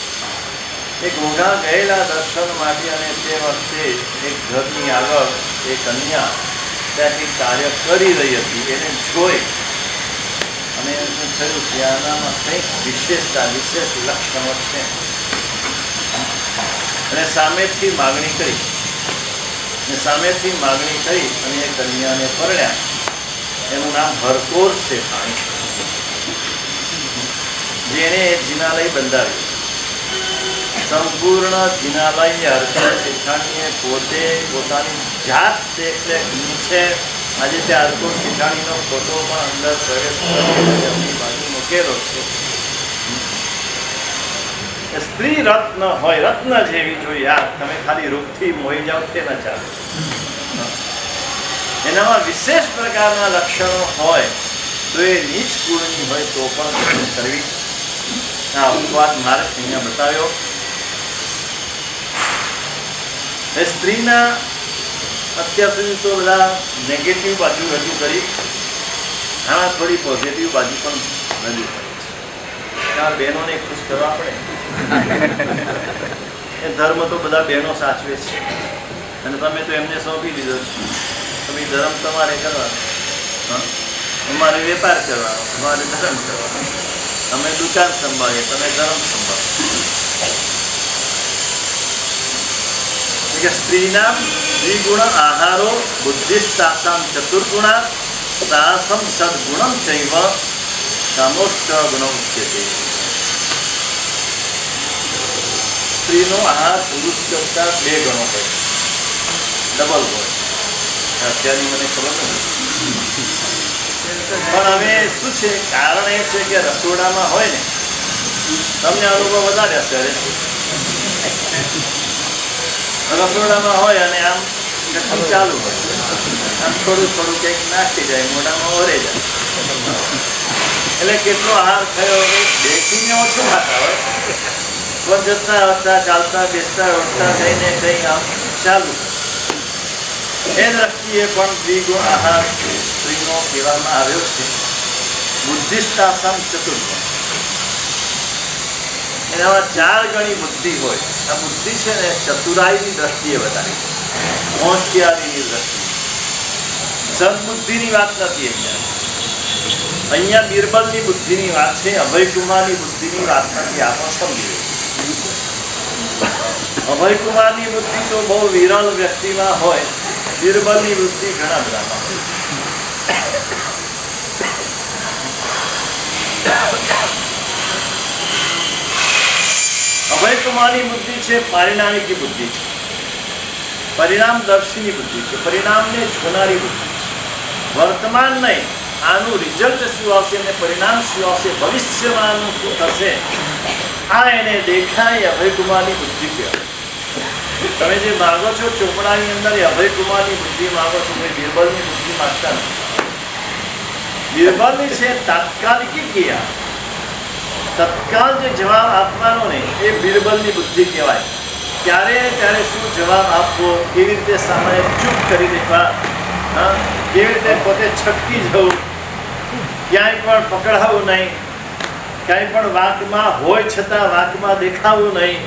એક ઘોઘા ગયેલા દર્શન માટે અને તે વખતે એક ઘરની આગળ એક કન્યા ત્યાં કંઈક કાર્ય કરી રહી હતી. એને જોઈ અને એમને થયું કે આનામાં કંઈક વિશેષતા વિશેષ લક્ષણો છે અને સામેથી માગણી કરી અને એ કન્યાને પરણ્યા. એનું નામ હરકોર શેઠાણી, જેને જિનાલય બંધાવ્યું. સંપૂર્ણ જિનાલય હરકોર શેઠાણીએ પોતે પોતાની જાત એટલે છે. આજે ત્યાં હરકોર શેઠાણીનો ફોટો પણ અંદર પ્રવેશ બાજુ મૂકેલો છે. સ્ત્રી રત્ન હોય, રત્ન જેવી જોઈએ. યાર તમે ખાલી રૂપથી મોહી જાઓ તે ન ચાલે. એનામાં વિશેષ પ્રકારના લક્ષણો હોય તો એ નીચ કુળની હોય તો પણ કરવી. આ અપવાદ માર્ગ અહીંયા બતાવ્યો. સ્ત્રીના અત્યાર સુધી તો બધા નેગેટિવ બાજુ રજૂ કરી, આમાં થોડી પોઝિટિવ બાજુ પણ રજૂ કરી. બહેનોને ખુશ કરવા પડે. એ ધર્મ તો બધા બહેનો સાચવે છે અને તમે તો એમને સોંપી દીધો છે. તમે ધર્મ તમારે કરવાનો, અમારે વેપાર કરવાનો, તમારે ધર્મ કરવાનો. અમે દુકાન સંભાળીએ, તમે ધર્મ સંભાળો. સ્ત્રીના દ્વિગુણ આહારો બુદ્ધિસ્તાસામ ચતુર્ગુણા સાહસમ સદગુણમ ચૈવ કામોષ્ટ ગુણ ઉચ્યતે. સ્ત્રીનો આહાર પુરુષ કરતા 2 ગણો હોય, ડબલ હોય. અત્યારની મને ખબર નથી, પણ હવે શું છે, કારણ એ છે કે રસોડામાં હોય ને, તમને અનુભવ વધારે હશે. રસોડામાં હોય અને આમ ચટણી ચાલુ હોય, આમ થોડું થોડું કંઈક નાખી જાય, મોઢામાં ઓરે જાય. એટલે કેટલો આહાર થયો બેસીને ઓછો ખાતા હોય, પણ જતા આવતા ચાલતા બેસતા ઉઠતા થઈને કંઈ આમ ચાલુ. એ દ્રષ્ટિએ પણ દ્વિગુણ આહાર સ્ત્રીનો કહેવામાં આવ્યો છે. બુદ્ધિસ્તાસમ ચતુર્ગુણ, એનામાં 4 ગણી બુદ્ધિ હોય. આ બુદ્ધિ છે ને ચતુરાઈની દ્રષ્ટિએ બતાવી, હોશિયારીની દ્રષ્ટિએ. સદબુદ્ધિની વાત નથી અહીંયા બિરબલની બુદ્ધિની વાત છે, અભયકુમારની બુદ્ધિની વાત નથી. આપણે સમજી અભયકુમારની બુદ્ધિ તો બહુ વિરલ વ્યક્તિમાં હોય, બિરબલની બુદ્ધિ ઘણા બધામાં હોય. અભયકુમારની બુદ્ધિ છે પારિણામિકી બુદ્ધિ છે, પરિણામદર્શીની બુદ્ધિ છે, પરિણામને જોનારી બુદ્ધિ છે. વર્તમાન નહીં, આનું રિઝલ્ટ શું આવશે અને પરિણામ શું આવશે, ભવિષ્યમાં શું થશે, આ એને દેખાય. અભયકુમારની બુદ્ધિ કહેવાય. તમે જે માગો છો ચોપડાની અંદર એ અભયકુમારની બુદ્ધિ માગો છો, કોઈ બિરબલની બુદ્ધિ માગતા નથી. બિરબલની છે તાત્કાલિકી ક્રિયા, તત્કાલ જે જવાબ આપવાનો ને એ બિરબલની બુદ્ધિ કહેવાય. ત્યારે શું જવાબ આપવો, કેવી રીતે સામે ચૂપ કરી દેવા, કેવી રીતે પોતે છટકી જવું, ક્યાંય પણ પકડાવું નહીં, ક્યાંય પણ વાંકમાં હોય છતાં વાંકમાં દેખાવું નહીં.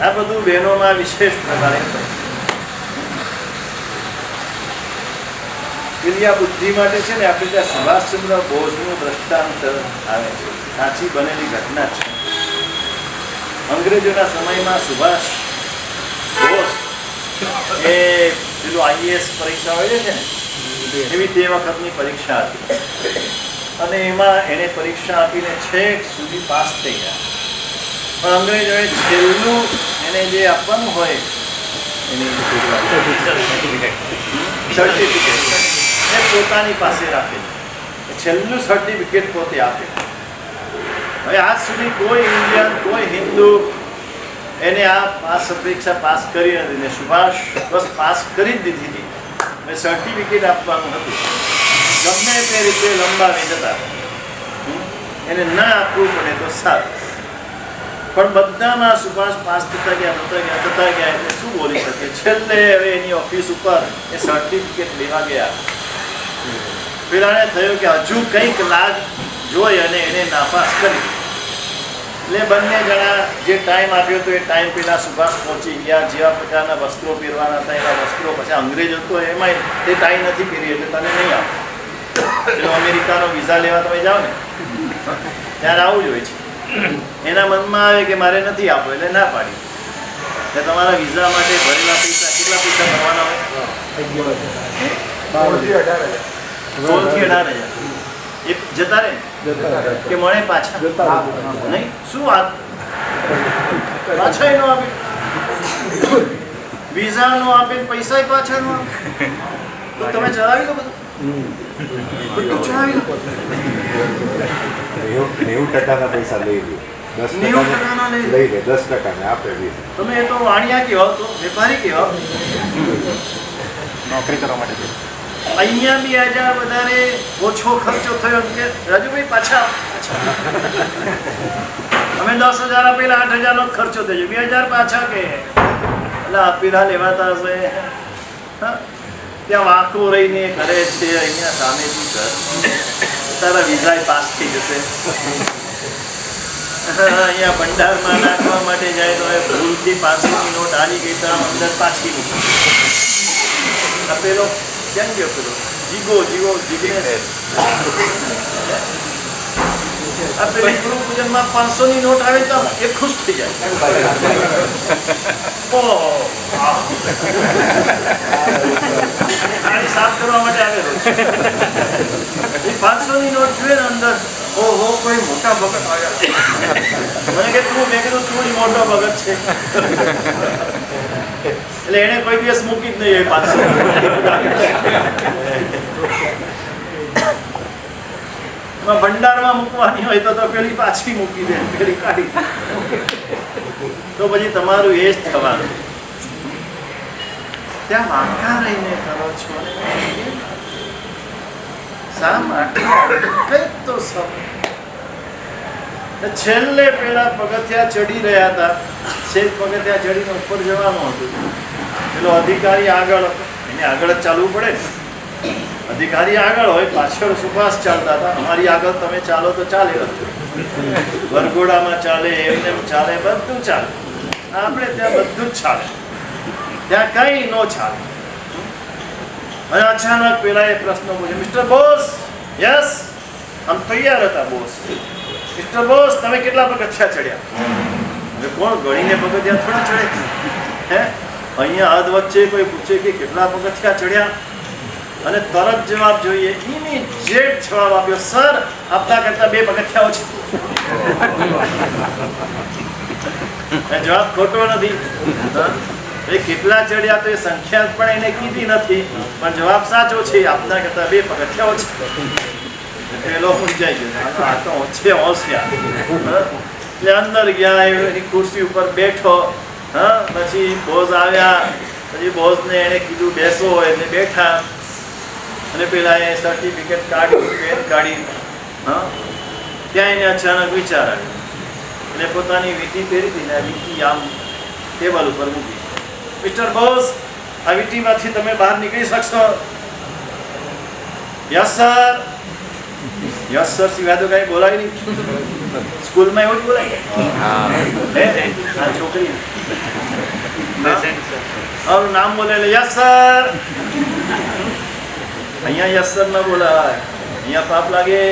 આ બધું બહેનોમાં વિશેષ પ્રકારે ક્રિયા બુદ્ધિ માટે છે ને. આપણે ત્યાં સુભાષચંદ્ર બોઝનું દ્રષ્ટાંત આવે છે, સાચી બનેલી ઘટના છે. અંગ્રેજોના સમયમાં સુભાષ બોઝ એ પેલું આઈએએસ પરીક્ષા હોય છે ને, એવી તે વખતની પરીક્ષા હતી અને એમાં એને પરીક્ષા આપીને છેક સુધી પાસ થઈ ગયા. પણ અંગ્રેજોએ છેલ્લું એને જે આપવાનું હોય એની સર્ટિફિકેટ એ પોતાની પાસે રાખેલું, છેલ્લું સર્ટિફિકેટ પોતે આપેલું. હવે આજ સુધી કોઈ ઇન્ડિયન, કોઈ હિન્દુ એને આ પરીક્ષા પાસ કરી નથી ને સુભાષ બસ પાસ કરી જ દીધી હતી. મેં સર્ટિફિકેટ આપવાનું હતું, ગમે તે રીતે લંબાવી જતા એને ના આપવું પડે તો સારું. પણ બધામાં સુભાષ પાસ થતા ગયા એટલે શું બોલી શકે. છેલ્લે હવે એની ઓફિસ ઉપર એ સર્ટિફિકેટ લેવા ગયા. પેલાને થયું કે હજુ કંઈક લાગ જોઈ અને એને નાપાસ કરી. એટલે બંને જણા જે ટાઈમ આપ્યો હતો એ ટાઈમ પેલા સુભાષ પહોંચી ગયા. જેવા પ્રકારના વસ્ત્રો પહેરવાના હતા એવા વસ્ત્રો. પછી અંગ્રેજો તો એમાંય તે ટાઈ નથી પહેરી એટલે તને નહીં આપે. પેલો અમેરિકાનો વિઝા લેવા તમે જાઓ ને ત્યારે આવું જ હોય છે. એના મનમાં આવે કે મારે નથી આપવો એટલે ના પાડી. એટલે તમારા વિઝા માટે ભરેલા પૈસા કેટલા પૈસા ભરવાના હોય? 16,000 એ જતા રહે કે મળે પાછા? નહીં. શું વાત? પાછા નો આપે, વિઝા નો આપે, પૈસા પાછા નો આપે. તો તમે ચલાવી લો બધું ચલાવી લો. 90% પૈસા લઈ લે, 90% લઈ લે, 10% આપે. તમે એ તો વાણિયા કહેવાઓ, તો વેપારી કહેવાઓ. નોકરી કરવા માટે અહીંયા 2,000 વધારે ઓછો ખર્ચો થયો કે રાજુભાઈ પાછા અમે 10,000 આપેલા, 8,000 નો ખર્ચો થયો, 2,000 પાછા કે એટલે આપેલા લેવાતા હશે. ત્યાં વાંકો રહીને કરે છે, અહીંયા સામેથી કર, તારા વિઝા પાસ થઈ જશે. અહીંયા ભંડારમાં નાખવા માટે જાય તો ભૂલથી 500ની નોટ હાલી ગઈ તો અંદર પાછી મૂકી આપેલો. કેમ ગયો પેલો જીગો જીગ્નેશ આ પેલી ગુરુ પૂજનમાં 500ની નોટ આવે તો એ ખુશ થઈ જાય. થાળી સાફ કરવા માટે આવેલો છે. એ 500ની નોટ જોઈએ ને અંદર, ઓહો કોઈ મોટા ભગત આવ્યા. મેં કીધું તું જ મોટો ભગત છે. એટલે એને કોઈ દિવસ મૂકી જ નહીં. 500 ભંડારમાં મૂકવાની હોય તો પેલી પાછી મૂકી દે, પેલી કાઢી. તો પછી તમારું એ જ થવાનું. ત્યાં વાંકા રહીને કરો છો શા માટે? કઈક તો છેલ્લે પેલા પગથિયા ચડી રહ્યા હતા, છેક પગથિયા ચડીને ઉપર જવાનું હતું. પેલો અધિકારી આગળ હતો, એને આગળ જ ચાલવું પડે ને. અધિકારી આગળ હોય, પાછળ સુભાષ ચાલતા હતા. અમારી આગળ તમે ચાલો તો ચાલે, વરઘોડામાં ચાલે, એમને ચાલે, બધું ચાલે. આપણે ત્યાં બધું જ ચાલે, ત્યાં કઈ ન ચાલે. અને અચાનક પેલા એ પ્રશ્ન પૂછ્યો, મિસ્ટર બોસ. યસ. આમ તૈયાર હતા બોસ. મિસ્ટર બોસ, તમે કેટલા પગથિયા ચડ્યા? હવે કોણ ગણીને પગથિયા થોડા ચડે? હે, અહીંયા હદ વચ્ચે કોઈ પૂછે કે કેટલા પગથિયા ચડ્યા, અને તરત જવાબ જોઈએ, ઇમિડિયેટ જવાબ આપ્યો, સર આપતા કરતા 2 પગથિયા ઓછા. જવાબ ખોટો નથી. એ કેટલા ચડ્યા તો એ સંખ્યા પણ એને કીધી નથી, પણ જવાબ સાચો છે, આપના કરતા 2 પગથિયા ઓછા. પેલો મૂંઝાઈ ગયો, આ તો ઓછે હોશિયાર. એટલે અંદર ગયા, એની ખુરશી ઉપર બેઠો. પછી બોસ આવ્યા, પછી બોસને એને કીધું બેસો, એટલે બેઠા. અને પેલા એ સર્ટિફિકેટ કાઢ્યું, પેન કાઢી. ત્યાં એને અચાનક વિચાર આવ્યો, એટલે પોતાની વીંટી પહેરી હતી ને, વીંટી આમ ટેબલ ઉપર મૂકી. મિસ્ટર બોસ, આ વીંટીમાંથી તમે બહાર નીકળી શકશો? Yes sir. યસ સર સિવાય તો કઈ બોલાય નહીં. સ્કૂલમાં એવું જ બોલાય. આ છોકરી નામ બોલે એટલે યસ સર. અહીંયા યસ સર ન બોલાય, અહીંયા પાપ લાગે.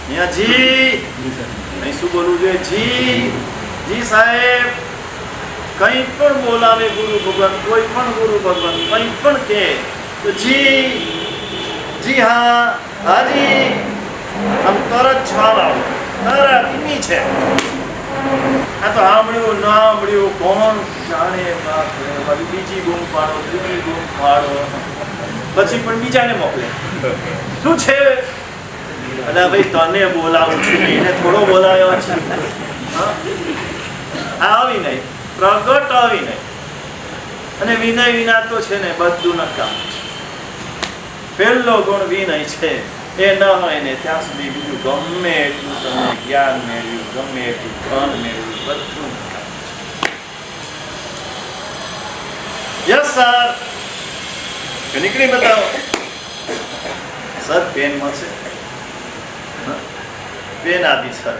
અહીંયા જી, અહીં શું બોલવું જોઈએ? જી સાહેબ. કંઈ પણ બોલાવે ગુરુ ભગવાન, કોઈ પણ ગુરુ ભગવાન કંઈ પણ કહે તો જી હા, હાજી. આમ તરત જવાબ આવો, તરત એની છે. આ તો સાંભળ્યું ન સાંભળ્યું કોણ જાણે. બીજી બૂમ પાડો, ત્રીજી બૂમ પાડો, પછી પણ બીજાને મોકલે. શું છે? અલા ભાઈ, તને બોલાવું છું, એને થોડો બોલાવ્યો છે. આવી નહીં, પ્રગટ આવી નહીં. અને વિનય વિના તો છે ને બધું નકામ છે. પહેલો ગુણ વિનય છે. એ ન હોય ને ત્યાં સુધી બીજું ગમે એટલું તમે જ્ઞાન મેળવ્યું, ગમે એટલું ધન મેળવ્યું, બધું નકામ છે. Yes sir. નીકળી બતાવો. સર પેન મળશે? પેન આપી સર.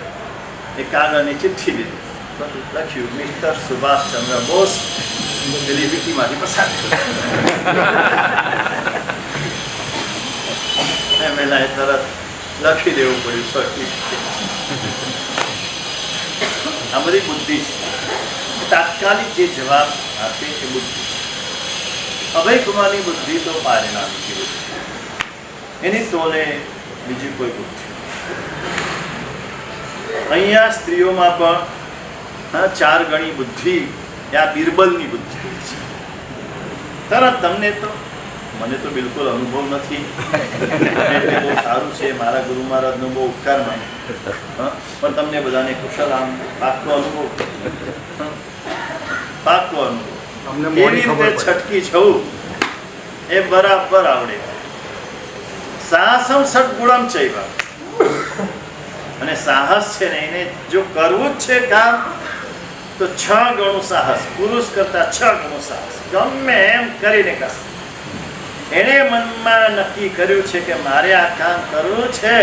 એ કાગળની ચિઠ્ઠી લીધી, લખ્યું મિસ્ટર સુભાષચંદ્ર બોઝ, પેલી વિકીમાંથી પસાર એમએલએ તરત લખી દેવું પડ્યું સર્ટિફિકેટ. આ બધી બુદ્ધિ છે. તાત્કાલિક જે જવાબ આપે એ બુદ્ધિ. અભયકુમારની બુદ્ધિ તો પારિણામિક બુદ્ધિ, એની તોલે બીજી કોઈ બુદ્ધિ. અહીંયા સ્ત્રીઓમાં પણ 4 ગણી બુદ્ધિ, આ બિરબલની બુદ્ધિ છે. તરત તમને તો, મને તો બિલકુલ અનુભવ નથી, એટલે બહુ સારું છે, મારા ગુરુ મહારાજનો બહુ ઉપકાર માને, પણ તમને બધાને કુશલ આમ પાક્કો અનુભવ, પાક્કો અનુભવ. કેવી રીતે છટકી જવું એ બરાબર આવડે. સાહસમ સદગુણમ ચૈવા, અને સાહસ છે ને એને જો કરવું જ છે કામ તો 6 ગણું સાહસ, પુરુષ કરતા 6 ગણું સાહસ, ગમે એમ કરીને કરશે. એને મનમાં નક્કી કર્યું છે કે મારે આ કામ કરવું છે,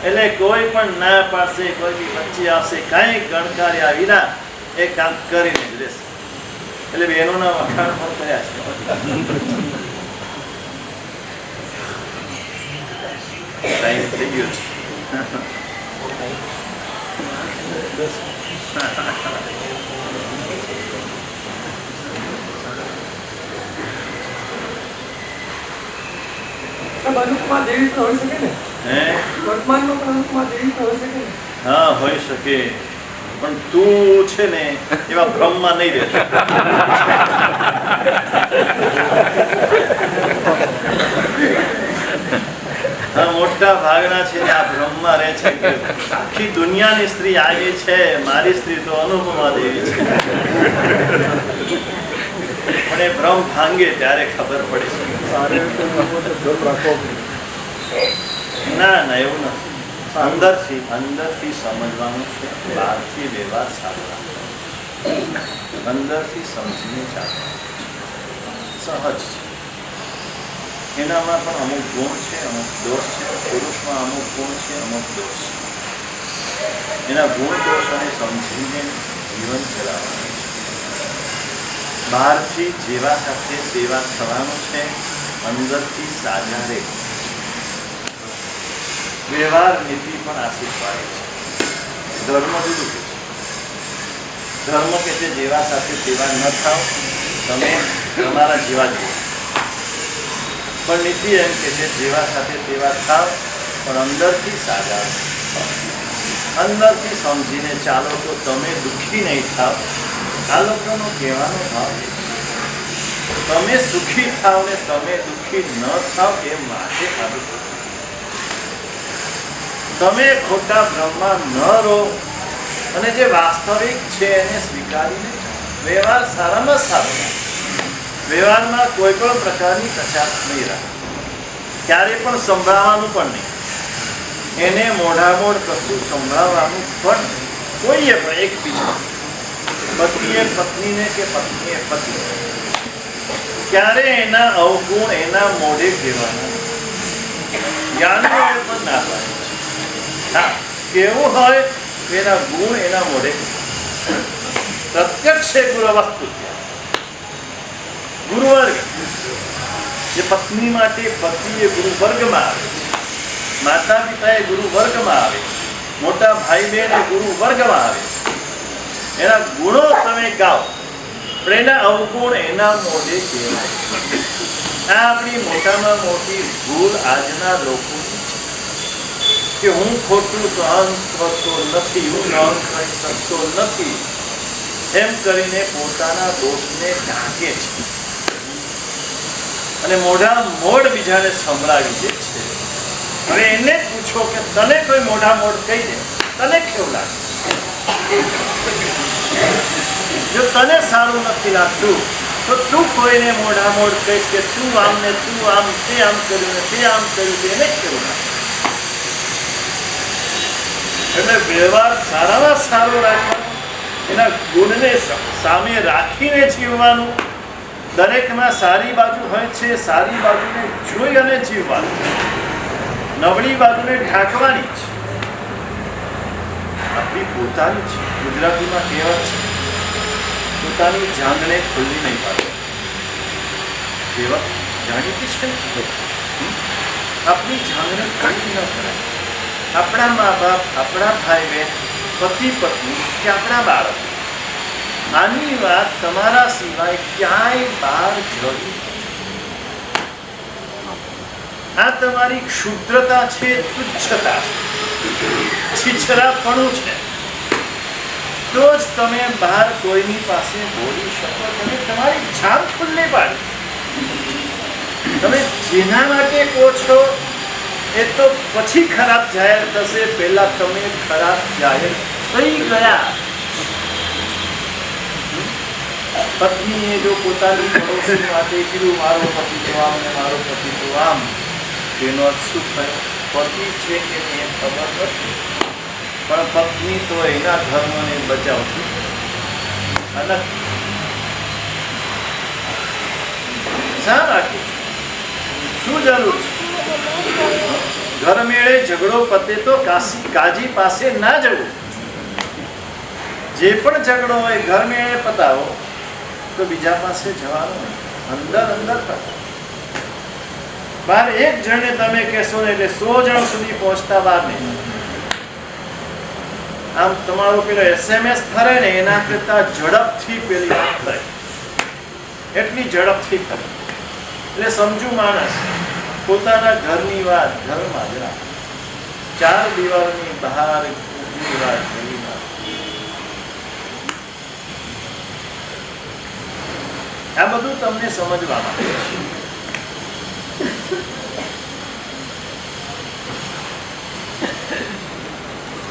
એટલે કોઈ પણ ના પાડશે, કોઈ બી વચ્ચે આવશે, કાંઈ ગણકાર્યા વિના એ કામ કરીને જ રહેશે. એટલે બહેનોના વખાણ પણ કર્યા છે. ટાઈમ થઈ ગયો છે. અનુપમા દેવી તો હોઈ શકે ને? વર્તમાનમાં પણ અનુપમા દેવી તો હોઈ શકે ને? હા, હોઈ શકે, પણ તું છે ને એવા ભ્રમમાં નહીં રહેતો. મોટા ભાગના છે આ ભ્રમમાં રહે છે કે આખી દુનિયાની સ્ત્રી આવી છે, મારી સ્ત્રી તો અનુપમા દેવી છે. પણ એ ભ્રમ ભાંગે ત્યારે ખબર પડે છે. ના ના, એવું નથી. અંદરથી સમજવાનું છે, બહારથી વ્યવહાર સાધવાનો. અંદરથી સમજીને ચાલવાનું સહજ છે. એનામાં પણ અમુક ગુણ છે, અમુક દોષ છે. પુરુષમાં અમુક ગુણ છે, અમુક દોષ છે. એના ગુણ દોષોને સમજીને જીવન ચલાવવાનું છે. બહારથી જેવા સાથે તેવા થવાનું છે, અંદરથી સાજા રહે. વ્યવહાર નીતિ પણ આ શીખવાડે છે. ધર્મ જુદું છે. ધર્મ કે છે જેવા સાથે તેવા ન થાવ, તમે તમારા જેવા જુઓ. પણ નીતિ એમ કે છે જેવા સાથે તેવા થાવ, પણ અંદરથી સાજા, અંદરથી સમજીને ચાલો તો તમે દુઃખી નહીં થાવ. આ લોકોનો કહેવાનો ભાવ છે તમે સુખી થાવ ને તમે દુઃખી ન થાવ એ માટે સારું. તમે ખોટા ભ્રમમાં ન રહો અને જે વાસ્તવિક છે એને સ્વીકારીને વ્યવહાર સારામાં સારો. વ્યવહારમાં કોઈ પણ પ્રકારની કચાશ નહીં રાખે, ક્યારે પણ સંભળાવવાનું પણ નહીં. એને મોઢામોઢ કશું સંભળાવવાનું પણ કોઈએ પણ એકબીજા, પતિએ પત્નીને કે પત્નીએ પતિ, ક્યારે એના અવગુણ એના મોઢે કહેવાના. જ્ઞાનીઓએ પણ ના પાડે છે. હા, કેવું હોય એના ગુણ એના મોઢે પ્રત્યક્ષ ગુરુ વસ્તુ. ગુરુવર્ગ જે પત્ની માટે પતિ એ ગુરુ વર્ગમાં આવે છે, માતા પિતા એ ગુરુ વર્ગમાં આવે, મોટા ભાઈ બહેન એ ગુરુ વર્ગમાં આવે. એના ગુણો તમે ગાઓ, પણ એના અવગુણ એના મોઢે કહેવાય. આ આપણી મોટામાં મોટી ભૂલ આજના લોકોની છે કે હું ખોટું સહન કરતો નથી, હું સહન કરી શકતો નથી એમ કરીને પોતાના દોષને ઢાંકે છે અને મોઢા મોઢ બીજાને સંભળાવી દે છે. હવે એને પૂછો કે તને કોઈ મોઢા મોઢ કહી દે, તને કેવું લાગે? જો તને સારું નથી લાગતું તો તું કોઈને મોઢા મોઢ કહીશ કે તું આમ ને તું આમ, તે આમ કર્યું ને તે આમ કર્યું, એને કેવું લાગે? એટલે વ્યવહાર સારામાં સારો રાખવાનો, એના ગુણને સામે રાખીને જીવવાનું. દરેકમાં સારી બાજુ હોય છે, સારી બાજુને જોઈ અને જીવવાનું, નબળી બાજુને ઢાંકવાની છે. આપણી પોતાની છે. ગુજરાતીમાં કહેવત છે, પોતાની જાંગને ખુલ્લી નહીં પાડે. કહેવત જાણીતી છે ને? આપણી જાંગને ખુલ્લી ન કરાય. આપણા મા બાપ, આપણા ભાઈ બહેન, પતિ પત્ની કે આપણા બાળક, આની વાત તમારા સિવાય ક્યાંય બહાર જવી. આ તમારી ક્ષુદ્રતા છે, તુચ્છતા છે, છીછરાપણું છે. તો જ તમે બહાર કોઈની પાસે બોલી શકો. તમે તમારી જાન ખુલ્લી પાડી. તમે જેના માટે કહો છો એ તો પછી ખરાબ જાહેર થશે, પહેલા તમે ખરાબ જાહેર થઈ ગયા. પત્નીએ જો પોતાની પડોશી માટે કીધું મારો પતિ તો આમ ને મારો પતિ તો આમ, તેનો અર્થ શું થયો? પતિ છે કે એ ખબર નથી, પણ પત્ની તો એના ધર્મને બચાવતી અને શા માટે? શું જરૂર છે? ઘર મેળે ઝઘડો પતે તો કાજી પાસે ના જવું. જે પણ ઝઘડો હોય ઘર મેળે પતાવો, તો બીજા પાસે જવાનું નહીં, અંદર અંદર પતાવો. બહાર એક જણને તમે કહેશો ને એટલે 100 જણ સુધી પહોંચતા વાર નહીં. આમ તમારો પેલો SMS ફરે ને એના કરતા ઝડપથી પેલી વાત થાય, એટલી ઝડપથી ફરે. એટલે સમજુ માણસ પોતાના ઘરની વાત ઘરમાં જ રાખે, 4 દિવાલની બહાર ઘરની વાત ઘરની વાત. આ બધું તમને સમજવા માટે છે.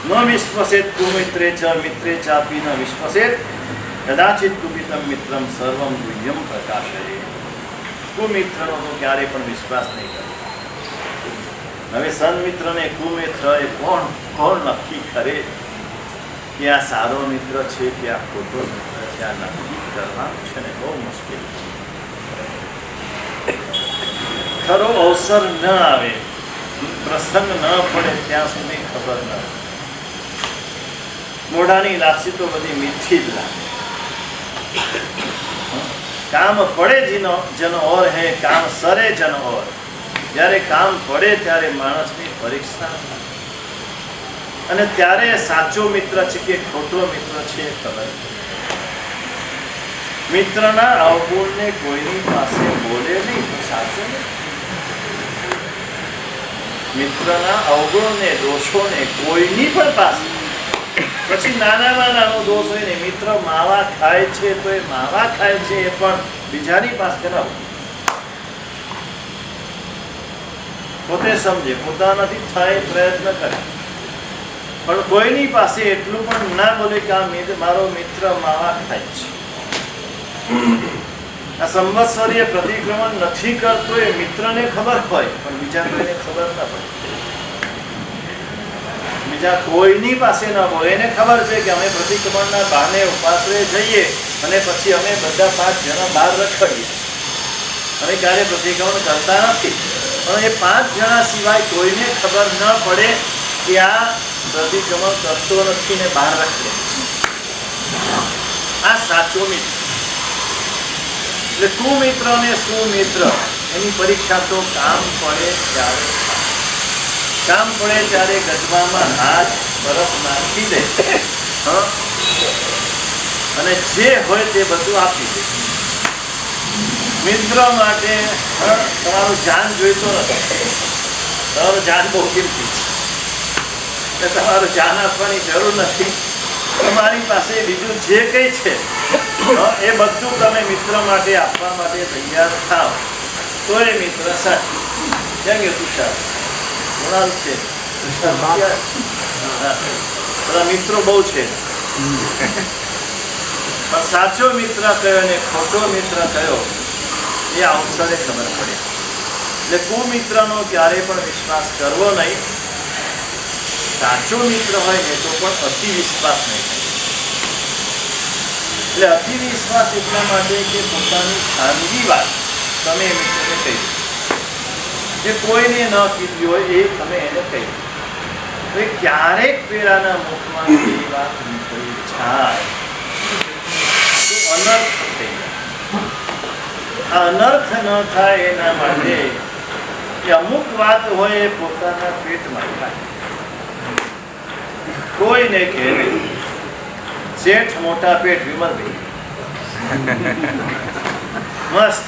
ન વિશ્વસેત કુમિત્રે ચ મિત્રે ચાપી ન વિશ્વસેત કદાચિત કુપિતમ મિત્રમ સર્વમ ગુહ્યમ પ્રકાશયે. કુમિત્રનો તો ક્યારેય પણ વિશ્વાસ નહીં કરવો. હવે સન્મિત્રને કુમિત્ર એ કોણ નક્કી કરે કે આ સારો મિત્ર છે કે આ ખોટો મિત્ર છે? આ નક્કી કરવાનું છે ને બહુ મુશ્કેલ છે. ખરો અવસર ન આવે, પ્રસંગ ન પડે ત્યાં સુધી ખબર ન પડે. મોઢાની લાસી તો બધી મીઠી જ લાગે. કામ પડે જન ઓર હે કામ સરે જન ઓર. જ્યારે કામ પડે ત્યારે માણસની પરીક્ષા થાય, અને ત્યારે સાચો મિત્ર છે કે ખોટો મિત્ર છે એ ખબર. મિત્રના અવગુણને કોઈની પાસે બોલે નહીં તો સાચો મિત્ર. મિત્રના અવગુણને દોષોને કોઈની પણ પાસે, પછી નાનામાં નાનો દોષ હોય ને, મિત્ર માવા ખાય છે તો એ માવા ખાય છે એ પણ બીજાની પાસે ન હોય. પોતે સમજે, પોતાનાથી થાય પ્રયત્ન કરે, પણ કોઈની પાસે એટલું પણ ના બોલે કે આ મારો મિત્ર માવા ખાય છે. આ સંવત્સરીય પ્રતિક્રમણ નથી કરતો એ મિત્રને ખબર હોય, પણ બીજા કોઈને ખબર ના પડે. બીજા કોઈની પાસે ન બોલે, એને ખબર છે કે અમે પ્રતિક્રમણના બહાને ઉપાસરે જઈએ અને પછી અમે બધા 5 જણા બહાર રખડીએ અને ક્યારે પ્રતિક્રમણ કરતા નથી. પણ એ 5 જણા સિવાય કોઈને ખબર ન પડે કે આ પ્રતિક્રમણ કરતો નથી ને બહાર રખડે. આ સાચો મિત્ર. એટલે કુમિત્ર અને સુમિત્ર એની પરીક્ષા તો કામ પડે ત્યારે. કામ પડે ત્યારે ગજવામાં હાથ બરફ નાખી દે અને જે હોય તે બધું આપી દે. મિત્ર માટે તમારું જાન જોઈતો નથી, તમારું જાન બહુ કિંમતી છે, તમારું જાન આપવાની જરૂર નથી. તમારી પાસે બીજું જે કંઈ છે એ બધું તમે મિત્ર માટે આપવા માટે તૈયાર થાવ તો એ મિત્ર સાચું. કેમ કે તુષાર છે, બધા મિત્રો બહુ છે, પણ સાચો મિત્ર કયો અને ખોટો મિત્ર કયો એ અવસરે ખબર પડે. એટલે કુમિત્રનો ક્યારેય પણ વિશ્વાસ કરવો નહીં. સાચો મિત્ર હોય ને તો પણ અતિ વિશ્વાસ નહીં. એટલે અતિ વિશ્વાસ એટલા માટે કે પોતાની ખાનગી વાત તમે મિત્રને કહી દો, જે કોઈને ન કીધી હોય એ તમે એને કહી દો. તો એ ક્યારેક પેલાના મુખમાં એ વાત નીકળી જાય તો અનર્થ થઈ જાય. આ અનર્થ ન થાય એના માટે એ અમુક વાત હોય એ પોતાના પેટમાં થાય. કોઈને કહે નહીં. શેઠ મોટા પેટ વિમલભાઈ મસ્ત.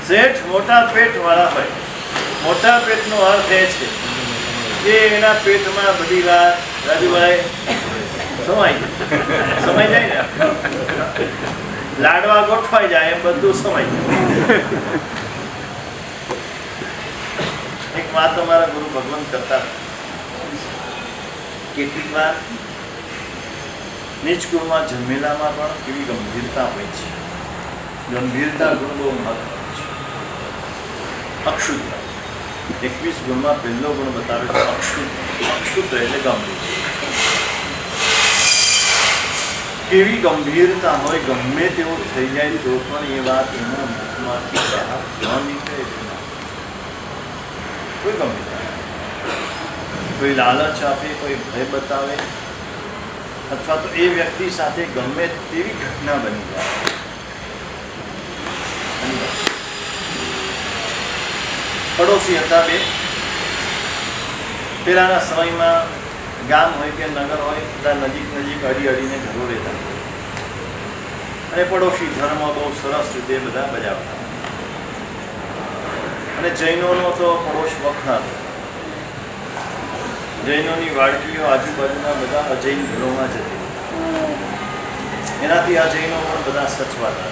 શેઠ મોટા પેટ વાળા હોય. મોટા પેટનો અર્થ એ છે કે એના પેટમાં બધી વાત રાજુભાઈ સમાઈ જાય ને, લાડવા ગોઠવાઈ જાય એમ બધું સમાઈ જાય. એક વાત અમારા ગુરુ ભગવાન કરતા, કેટલીક વાર નીચ ગુણમાં જન્મેલામાં પણ કેવી ગંભીરતા હોય છે. ગંભીરતા ગુણ બહુ મહત્વનો છે. અક્ષુદ્ધ 21 ગુણમાં પહેલો ગુણ બતાવે છે અક્ષુદ્ધ. અક્ષુદ્ધ એટલે ગંભીર. કેવી ગંભીરતા હોય, ગમે તેવું થઈ જાય તો પણ એ વાત એના મુખમાંથી બહાર ન નીકળે. કોઈ ગંભીરતા, કોઈ લાલચ આપે, કોઈ ભય બતાવે, અથવા તો એ વ્યક્તિ સાથે ગમે તેવી ઘટના બની જાય. પડોશી હતા બે. પેલાના સમયમાં ગામ હોય કે નગર હોય, બધા નજીક નજીક અડી અડીને ઘરો રહેતા અને પડોશી ધર્મ બહુ સરસ રીતે બધા બજાવતા. અને જૈનોનો તો પડોશ વખણાતો. જૈનોની વાડકીઓ આજુબાજુના બધા અજૈન ઘરોમાં જતી. એનાથી અજૈનો પણ બધા સચવાતા.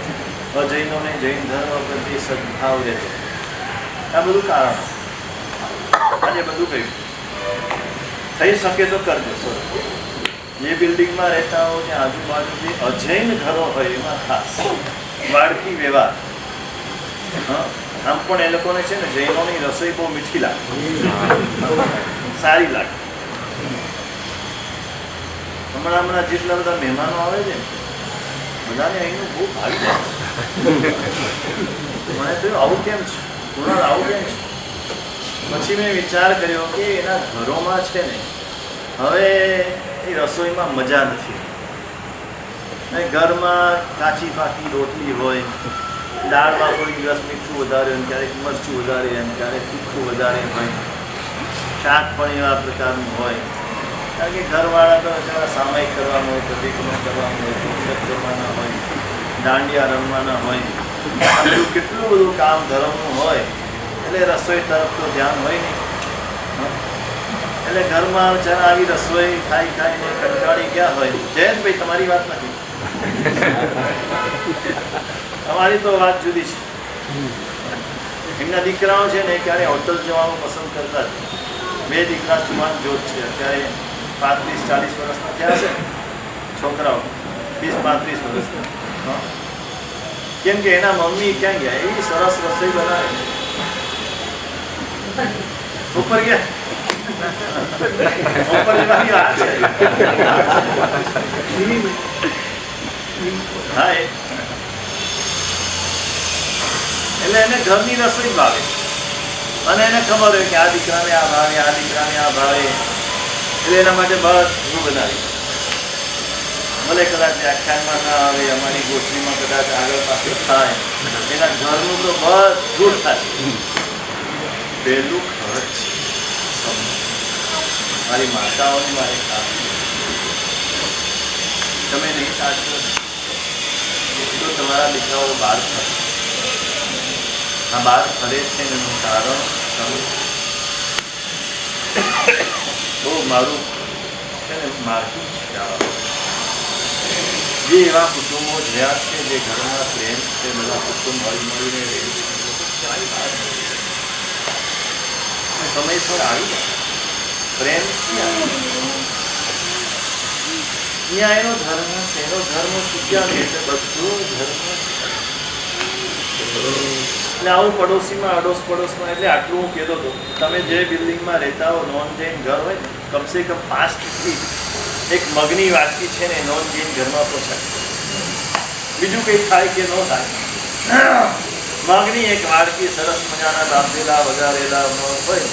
અજૈનોને જૈન ધર્મ પ્રત્યે સદભાવ રહેતો. આ બધું કારણ. આજે બધું કહ્યું થઈ શકે તો કરજો સર. જે બિલ્ડિંગમાં રહેતા હો ત્યાં આજુબાજુ જે અજૈન ઘરો હોય એમાં ખાસ વાડકી વ્યવહાર. આમ પણ એ લોકોને છે ને જૈનોની રસોઈ બહુ મીઠી લાગે, સારી લાગે. હમણાં જેટલા બધા મહેમાનો આવે છે બધાને અહીંનું બહુ ભાવી જાય છે. મને તો આવું કેમ છે, કુણાલ આવું કેમ છે? પછી મેં વિચાર કર્યો કે એના ઘરોમાં છે ને હવે એ રસોઈમાં મજા નથી. ઘરમાં કાચી પાકી રોટલી હોય, દાળમાં કોઈ દિવસ મીઠું વધારે હોય, ક્યારેક મરચું વધારે હોય, ક્યારેક તીખું વધારે હોય, શાક પણ એવા પ્રકારનું હોય. કારણ કે ઘરવાળા તો સામાયિક કરવાનું હોય, પ્રતિક્રમણ કરવાનું હોય, પૂજક કરવાના હોય, દાંડિયા રમવાના હોય, બધું કેટલું બધું કામ ધર્મનું હોય એટલે રસોઈ તરફ તો ધ્યાન હોય નહીં. એટલે ઘરમાં જરા આવી રસોઈ ખાઈ ખાઈને કંટાળી ગયા હોય. જયંતભાઈ તમારી વાત નથી, અમારી તો વાત જુદી છે. એમના દીકરાઓ છે ને ક્યારે હોટલ જવાનું પસંદ કરતા જ. બે દીકરા જુવાન જોત છે, અત્યારે 35-40 વર્ષના થયા છે છોકરાઓ, 20-35 વર્ષના. કેમ કે એના મમ્મી ક્યાં ગયા? એવી સરસ રસોઈ બનાવે. ઉપર ગયા ઉપર જવાની વાત છે. હા, એટલે એને ઘરની રસોઈ ભાવે અને એને ખબર હોય કે આ દીકરાને આ ભાવે, આ દીકરાને આ ભાવે. એટલે એના માટે બધું બનાવી. ભલે કદાચ વ્યાખ્યાનમાં ના આવે, અમારી ગોઠવીમાં કદાચ આગળ પાછળ થાય, એના ઘરનું તો બધું થાય. પહેલું ખર્ચ મારી માતાઓની મારે કામ. તમે નહીં સાચો તો તમારા દીકરાઓ બહાર ફરે. આ બહાર ફરે છે એનું કારણ બહુ મારું છે ને માર્કિંગ છે. જે એવા કુટુંબો રહ્યા છે જે ઘરમાં પ્રેમ છે, બધા કુટુંબ હળી મળીને રહે છે, સમયસર આવી જાય પ્રેમ. ત્યાં એનો ધર્મ છે, એનો ધર્મ ચૂક્યા નહીં એટલે બધું ધર્મ. એટલે આવું પડોશીમાં અડોશ પડોશમાં. એટલે આટલું હું કહેતો હતો, તમે જે બિલ્ડિંગમાં રહેતા હો, નોન જૈન ઘર હોય ને, કમસે કમ 5 થી એક મગની વાટકી છે ને નોન જૈન ઘરમાં પહોંચાય. બીજું કંઈ થાય કે ન થાય, મગની એક વાટકી સરસ મજાના બાફેલા વઘારેલા હોય,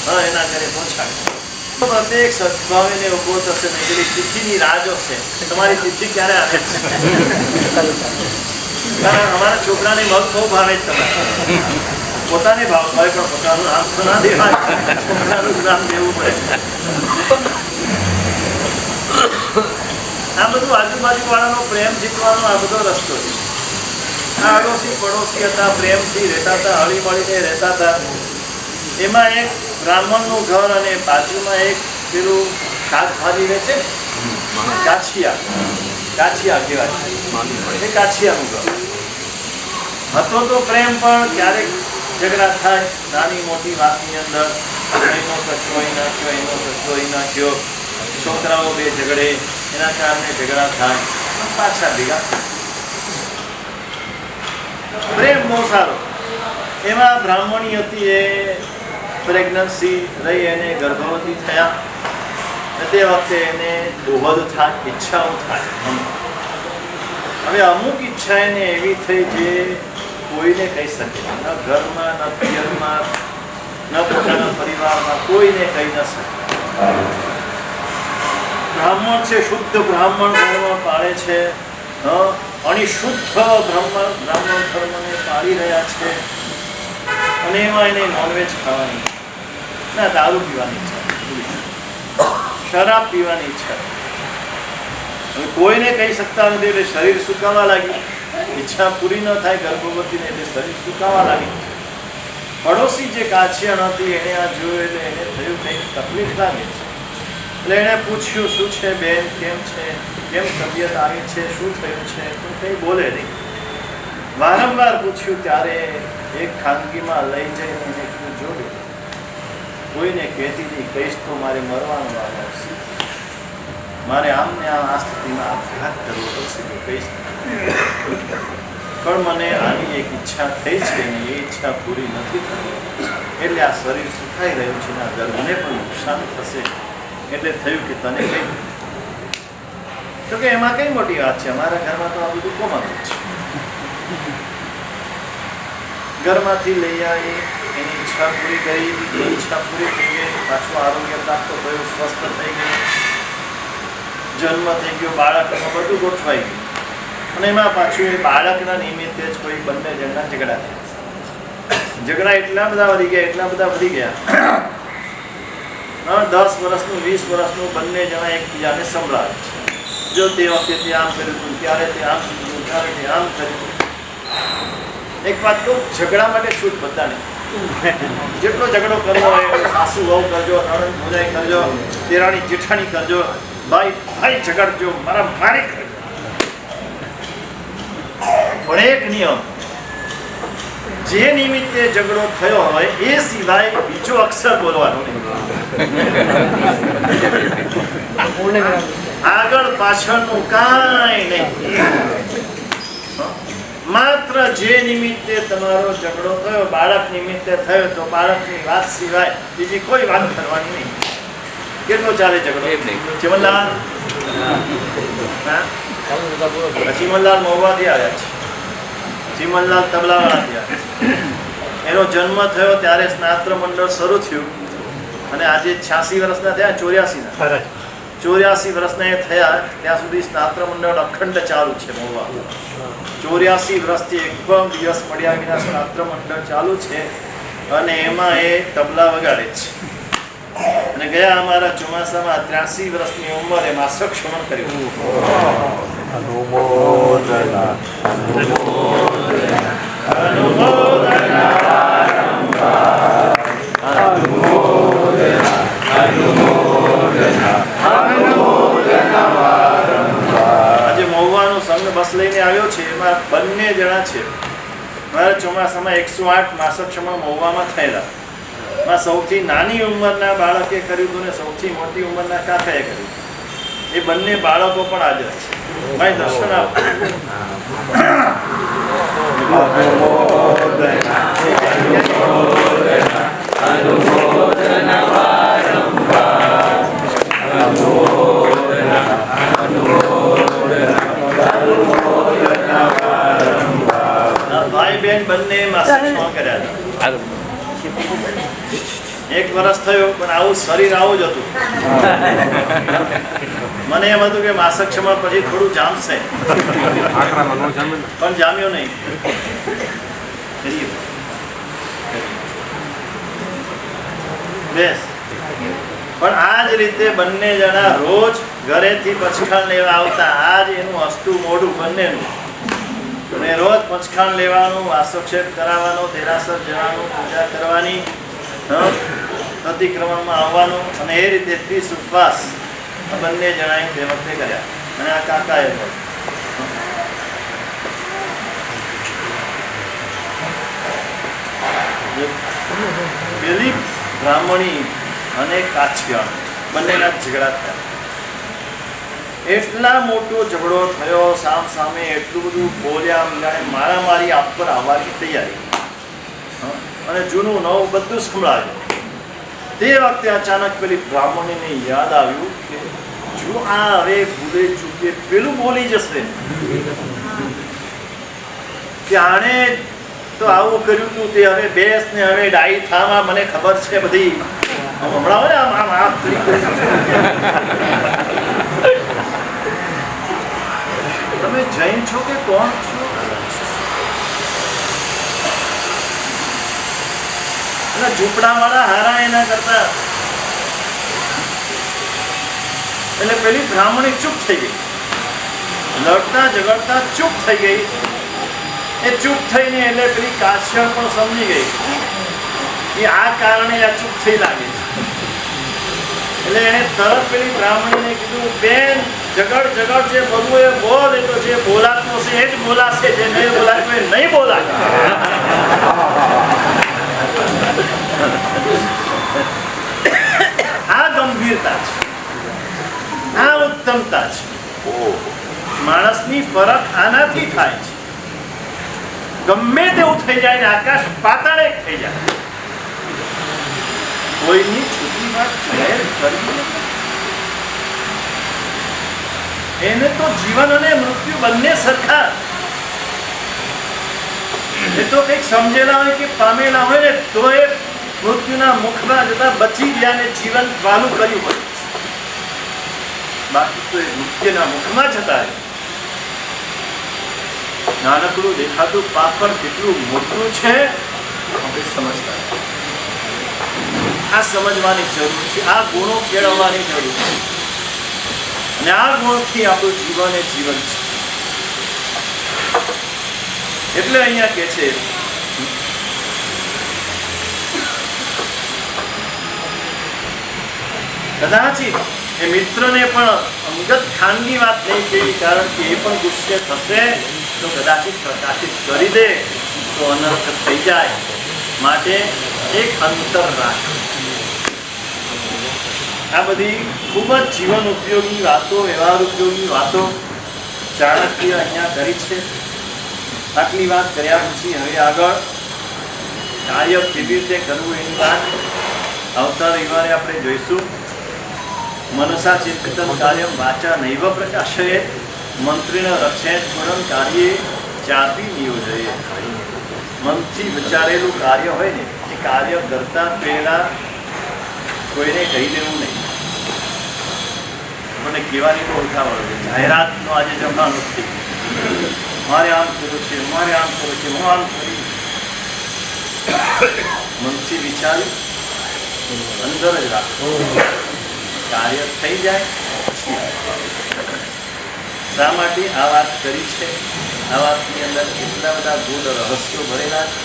હા, એના ઘરે પહોંચાડે. પ્રત્યેક સદભાવીને ઊભો થશે ને પેલી તિથિની રાહ જોશે તમારી તિથિ ક્યારે આવે છે. કારણ અમારા છોકરાને મગ બહુ ભાવે જ તમારે પોતાને ભાવ હોય પણ પોતાનું નામ તો ના દેવાય, છોકરાનું નામ દેવું પડે. આ બધું આજુબાજુ વાળાનો પ્રેમ જીતવાનો આ બધો રસ્તો છે. આ અડોશી પડોશી હતા, પ્રેમથી રહેતા હતા, હળી મળીને રહેતા હતા. એમાં એક બ્રાહ્મણનું ઘર અને બાજુમાં એક પેલું શાકભાજી વેચે કાછિયા કહેવાય, એ કાછિયાનું ઘર હતો. તો પ્રેમ પણ ક્યારેક ઝઘડા થાય નાની મોટી વાતની અંદર. એનો કચરો અહીં નાખ્યો, એનો કચરો અહીં નાખ્યો, છોકરાઓ બે ઝઘડે, એના કારણે ઝઘડા થાય, પાછા ભેગા પ્રેમ બહુ સારો. એમાં બ્રાહ્મણી હતી, એ પ્રેગ્નન્સી રહી, એને ગર્ભવતી થયા. તે વખતે એને દોહદ થાય, ઈચ્છાઓ થાય. હવે અમુક ઈચ્છા એને એવી થઈ જે કોઈને કહી શકે ન ઘરમાં, ન પિયરમાં, ન પોતાના પરિવારમાં, કોઈને કહી ન શકે. બ્રાહ્મણ છે, શુદ્ધ બ્રાહ્મણ ધર્મ પાળે છે, અણિશુદ્ધ બ્રાહ્મણ ધર્મને પાળી રહ્યા છે. અને એમાં એને નોનવેજ ખાવાની ના, દારૂ પીવાની ઈચ્છા, શરાબ પીવાની ઈચ્છા. કોઈને કહી શકતા નથી એટલે શરીર સુકાવા લાગ્યું. ઈચ્છા પૂરી ન થાય ગર્ભવતીને એટલે શરીર સુકાવા લાગ્યું. પડોશી જે કાછિયાણ હતી એને આ જોયું એટલે એને થયું કંઈક તકલીફ લાગે છે. એટલે એણે પૂછ્યું, શું છે બેન, કેમ છે, કેમ તબિયત આવી છે, શું થયું છે? તો કંઈ બોલે નહીં. વારંવાર પૂછ્યું ત્યારે એક ખાનગીમાં લઈ જઈને એને કીધું, જોડે કોઈને કહેતી નહીં, કહીશ તો મારે મરવાનું વારો આવશે, મારે આમને આ સ્થિતિમાં આપઘાત કરવો પડશે તો કહીશ. પણ મને આની એક ઈચ્છા થઈ છે ને એ ઈચ્છા પૂરી નથી થતી, એટલે આ શરીર સુખાઈ રહ્યું છે ને આ ગર્ભને પણ નુકસાન થશે, એટલે થયું કે તને કહી. તો કે એમાં કઈ મોટી વાત છે, અમારા ઘરમાં તો આ બધું કોમન છે. ઘરમાંથી લઈ આવી, એની ઈચ્છા પૂરી કરી, ઈચ્છા પૂરી થઈ ગઈ, પાછું આરોગ્ય પ્રાપ્ત થયું, સ્વસ્થ થઈ ગયું, જન્મ થઈ ગયો, બાળકનું બધું ગોઠવાઈ ગયું. અને એમાં પાછું એ બાળકના નિમિત્તે જ કોઈ બંને જણના ઝઘડા થયા. ઝઘડા એટલા બધા વધી ગયા 10 વર્ષનું 20 વર્ષનું બંને જણા એકબીજાને સંભળાવે છે. જો તે વખતે તે આમ કર્યું હતું, ત્યારે તે આમ કર્યું, ત્યારે તે આમ કર્યું. એક વાત કહું, ઝઘડા માટે છૂટ બધાને. જેટલો ઝઘડો કરવો હોય સાસુ વહુ કરજો, નણંદ ભોજાઈ કરજો, દેરાણી જેઠાણી કરજો, ભાઈ ભાઈ ઝઘડજો, મારા મારી કરજો. પણ એક નિયમ, જે નિમિત્તે ઝઘડો થયો હોય એ સિવાય બીજો અક્ષર બોલવાનો નહીં. આગળ પાછળનું કાંઈ નહીં. માત્ર જે નિમિત્તે તમારો ઝઘડો થયો, બાળક નિમિત્તે થયો, તો બાળકની વાત સિવાય બીજી કોઈ વાત કરવાની નહીં. કેટલો ચાલે ઝઘડો? ચીમનલાલ ચીમનલાલ મહુવાથી આવ્યા છે. ચીમનલાલ તબલાવાળાથી આવ્યા છે. એનો જન્મ થયો ત્યારે સ્નાત્ર મંડળ શરૂ થયું અને આજે 86 વર્ષના થયા, 84 વર્ષના એ થયા ત્યાં સુધી સ્નાત્ર મંડળ અખંડ ચાલુ છે મહુવા. 84 વર્ષથી એક પણ દિવસ મળ્યા વિના સ્નાત્ર મંડળ ચાલુ છે અને એમાં એ તબલા વગાડે છે. અને ગયા અમારા ચોમાસામાં 83 વર્ષની ઉંમરે માસક ક્ષમણ કર્યું. આજે મહુવાનો સંઘ બસ લઈને આવ્યો છે, એમાં બંને જણા છે. મારા ચોમાસામાં 108 માસક ક્ષમણ મહુવામાં થયેલા. સૌથી નાની ઉંમરના બાળકે કર્યું હતું ને સૌથી મોટી ઉંમરના કાકાએ કર્યું. એ બંને બાળકો પણ હાજર છે. ભાઈ દર્શન આપો. ભાઈ બહેન બંને માસક ક્ષમણ કર્યા હતા. 1 વર્ષ થયું પણ આવું શરીર આવું જ હતું. મને એમ હતું કે માસક ક્ષમા પછી થોડું જામશે, પણ જામ્યો નહીં. બેસ. પણ આ જ રીતે બંને જણા રોજ ઘરેથી પચખાણ લેવા આવતા. આજ એનું હસતું મોઢું બંનેનું. અને રોજ પચખાણ લેવાનું, વાસોક્ષેપ કરાવવાનો, દેરાસર જવાનું, પૂજા કરવાની, પ્રતિક્રમણમાં આવવાનું, અને એ રીતે 30 ઉપવાસ બંને જણાએ તે વખતે કર્યા. અને આ કાકાએ પણ પેલી બ્રાહ્મણી અને કાછિયાણ બંનેના ઝઘડા થયા. એટલા મોટો ઝઘડો થયો, સામ સામે એટલું બધું બોલ્યા, મારામારી આપ પર આવવાની તૈયારી, અને જૂનું નવું બધું સંભળાયું. તે વખતે અચાનક પેલી બ્રાહ્મણીને યાદ આવ્યું કે જો આ હવે ભૂલે ચૂકે પેલું બોલી જશે કે આણે તો આવું કર્યું હતું, તે હવે બેસ ને હવે ડાઈ થામાં મને ખબર છે બધી, હમણાં ને આમ આમ તમે જૈન છો કે કોણ છો? એટલે ઝૂંપડા વાળા હારા એના કરતા. એટલે પેલી બ્રાહ્મણી ચૂપ થઈ ગઈ, લડતા ઝઘડતા ચૂપ થઈ ગઈ. એ ચૂપ થઈને એટલે પેલી કાછિયાણ પણ સમજી ગઈ કે આ કારણે આ ચૂપ થઈ લાગે છે. એટલે એને તરત પેલી બ્રાહ્મણીને કીધું, બેન ઝઘડ જે બોલવું એ બોલ, એ તો જે બોલાતું હશે એ જ બોલાશે, જે નહીં બોલાતું એ નહીં બોલાય. આ ગંભીરતા છે, આ ઉત્તમતા છે. માણસની ફરક આનાથી થાય છે. ગમે તેવું થઈ જાય ને આકાશ પાતાળ એક થઈ જાય. કોઈની છૂટી વાત જાહેર કરવી નથી. એને તો જીવન અને મૃત્યુ બંને સરખા. એ તો કંઈક સમજેલા હોય કે પામેલા હોય ને તો એ મૃત્યુના મુખમાં જતા બચી ગયા ને જીવન વાલું કર્યું હોય. બાકી તો એ મૃત્યુના મુખમાં જતા રહે. નાનકડું દેખાતું પાપડ કેટલું મોટું છે આપણે સમજતા. આ સમજવાની જરૂર છે, આ ગુણો કેળવવાની જરૂર છે, અને આ ગુણથી આપણું જીવન એ જીવન છે. એટલે અહીંયા કે છે કદાચિત એ મિત્રને પણ અંગત ખાનગી વાત નહીં કહેવી, કારણ કે એ પણ ગુસ્સે થશે તો કદાચિત પ્રકાશિત કરી દે તો અનર્થ થઈ જાય. માટે એક અંતર રાખ. આ બધી ખૂબ જ જીવન ઉપયોગી વાતો, વ્યવહાર ઉપયોગી વાતો ચાણક્ય અહીંયા કરી છે. આટલી વાત કર્યા પછી હવે આગળ કાર્ય કેવી રીતે કરવું એની વાત આવતા રવિવારે આપણે જોઈશું. મનસા ચિંતન કાર્યમ વાચા નૈવ પ્રકાશયે મંત્રીને રક્ષેત ગુણમ કાર્યે ચાપી નિયોજયે. મનથી વિચારેલું કાર્ય હોય ને એ કાર્ય કરતા પહેલા કોઈને કહી દેવું નહીં. મને કહેવાની તો ઉઠાવણ છે, જાહેરાતનો આજે જમવાનું નથી. મારે આમ કર્યું છે, મારે આમ કર્યું છે, હું આમ કરી. મનથી વિચારી અંદર જ રાખો. કાર્ય થઈ જાય પછી. શા માટે આ વાત કરી છે? આ વાતની અંદર એટલા બધા ગૂઢ રહસ્યો ભરેલા છે.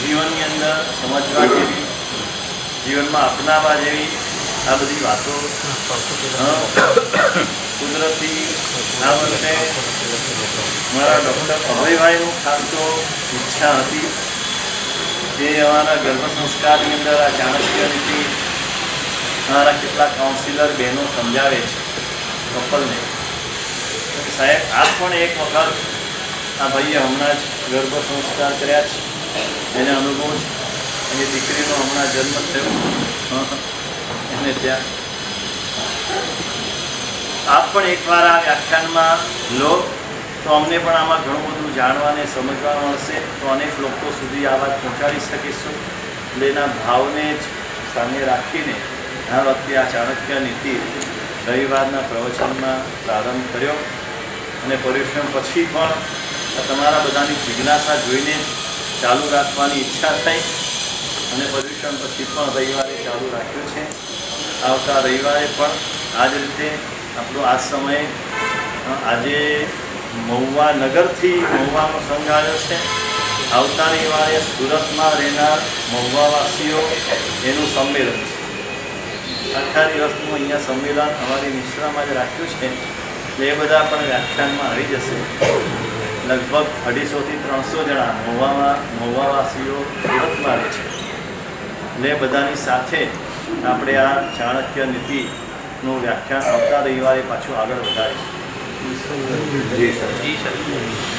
જીવનની અંદર સમજવા જેવી, જીવનમાં અપનાવવા જેવી આ બધી વાતો. કુદરતી આ વર્ષે મારા ડૉક્ટર અભયભાઈનું ખાસ તો ઈચ્છા હતી કે અમારા ગર્ભ સંસ્કારની અંદર આ ચાણક્ય નીતિ અમારા કેટલાક કાઉન્સિલર બહેનો સમજાવે છે કપલને. સાહેબ આપ પણ એક વખત, આ ભાઈએ હમણાં જ ગર્ભ સંસ્કાર કર્યા છે, એને અનુભવ છે. એની દીકરીનો હમણાં જન્મ થયો એને ત્યાં. આપ પણ એકવાર આ વ્યાખ્યાનમાં લો તો અમને પણ આમાં ઘણું બધું જાણવા અને સમજવા મળશે. તો અનેક લોકો સુધી આ વાત પહોંચાડી શકીશું. એટલે એના ભાવને જ સામે રાખીને આ વખતે આ ચાણક્ય નીતિ રવિવારના પ્રવચનમાં પ્રારંભ કર્યો અને પર્યુષણ પછી પણ તમારા બધાની જિજ્ઞાસા જોઈને ચાલુ રાખવાની ઈચ્છા થઈ અને પર્યુષણ પછી પણ રવિવારે ચાલુ રાખ્યું છે. આવતા રવિવારે પણ આ જ રીતે આપણો આ સમય આજે મહુવા નગરથી મહુવાનો સંઘ આવ્યો છે. આવતા રવિવારે સુરતમાં રહેનાર મહુવાવાસીઓ એનું સંમેલન છે. આખા દિવસનું અહીંયા સંમેલન અમારી મિશ્રામાં જ રાખ્યું છે એટલે એ બધા પણ વ્યાખ્યાનમાં આવી જશે. લગભગ 250 થી 300 જણા મહુવાવાસીઓ સુરતમાં રહે છે એટલે બધાની સાથે આપણે આ ચાણક્ય નીતિનું વ્યાખ્યાન આવતા રવિવારે પાછું આગળ વધારીશું. જી સર.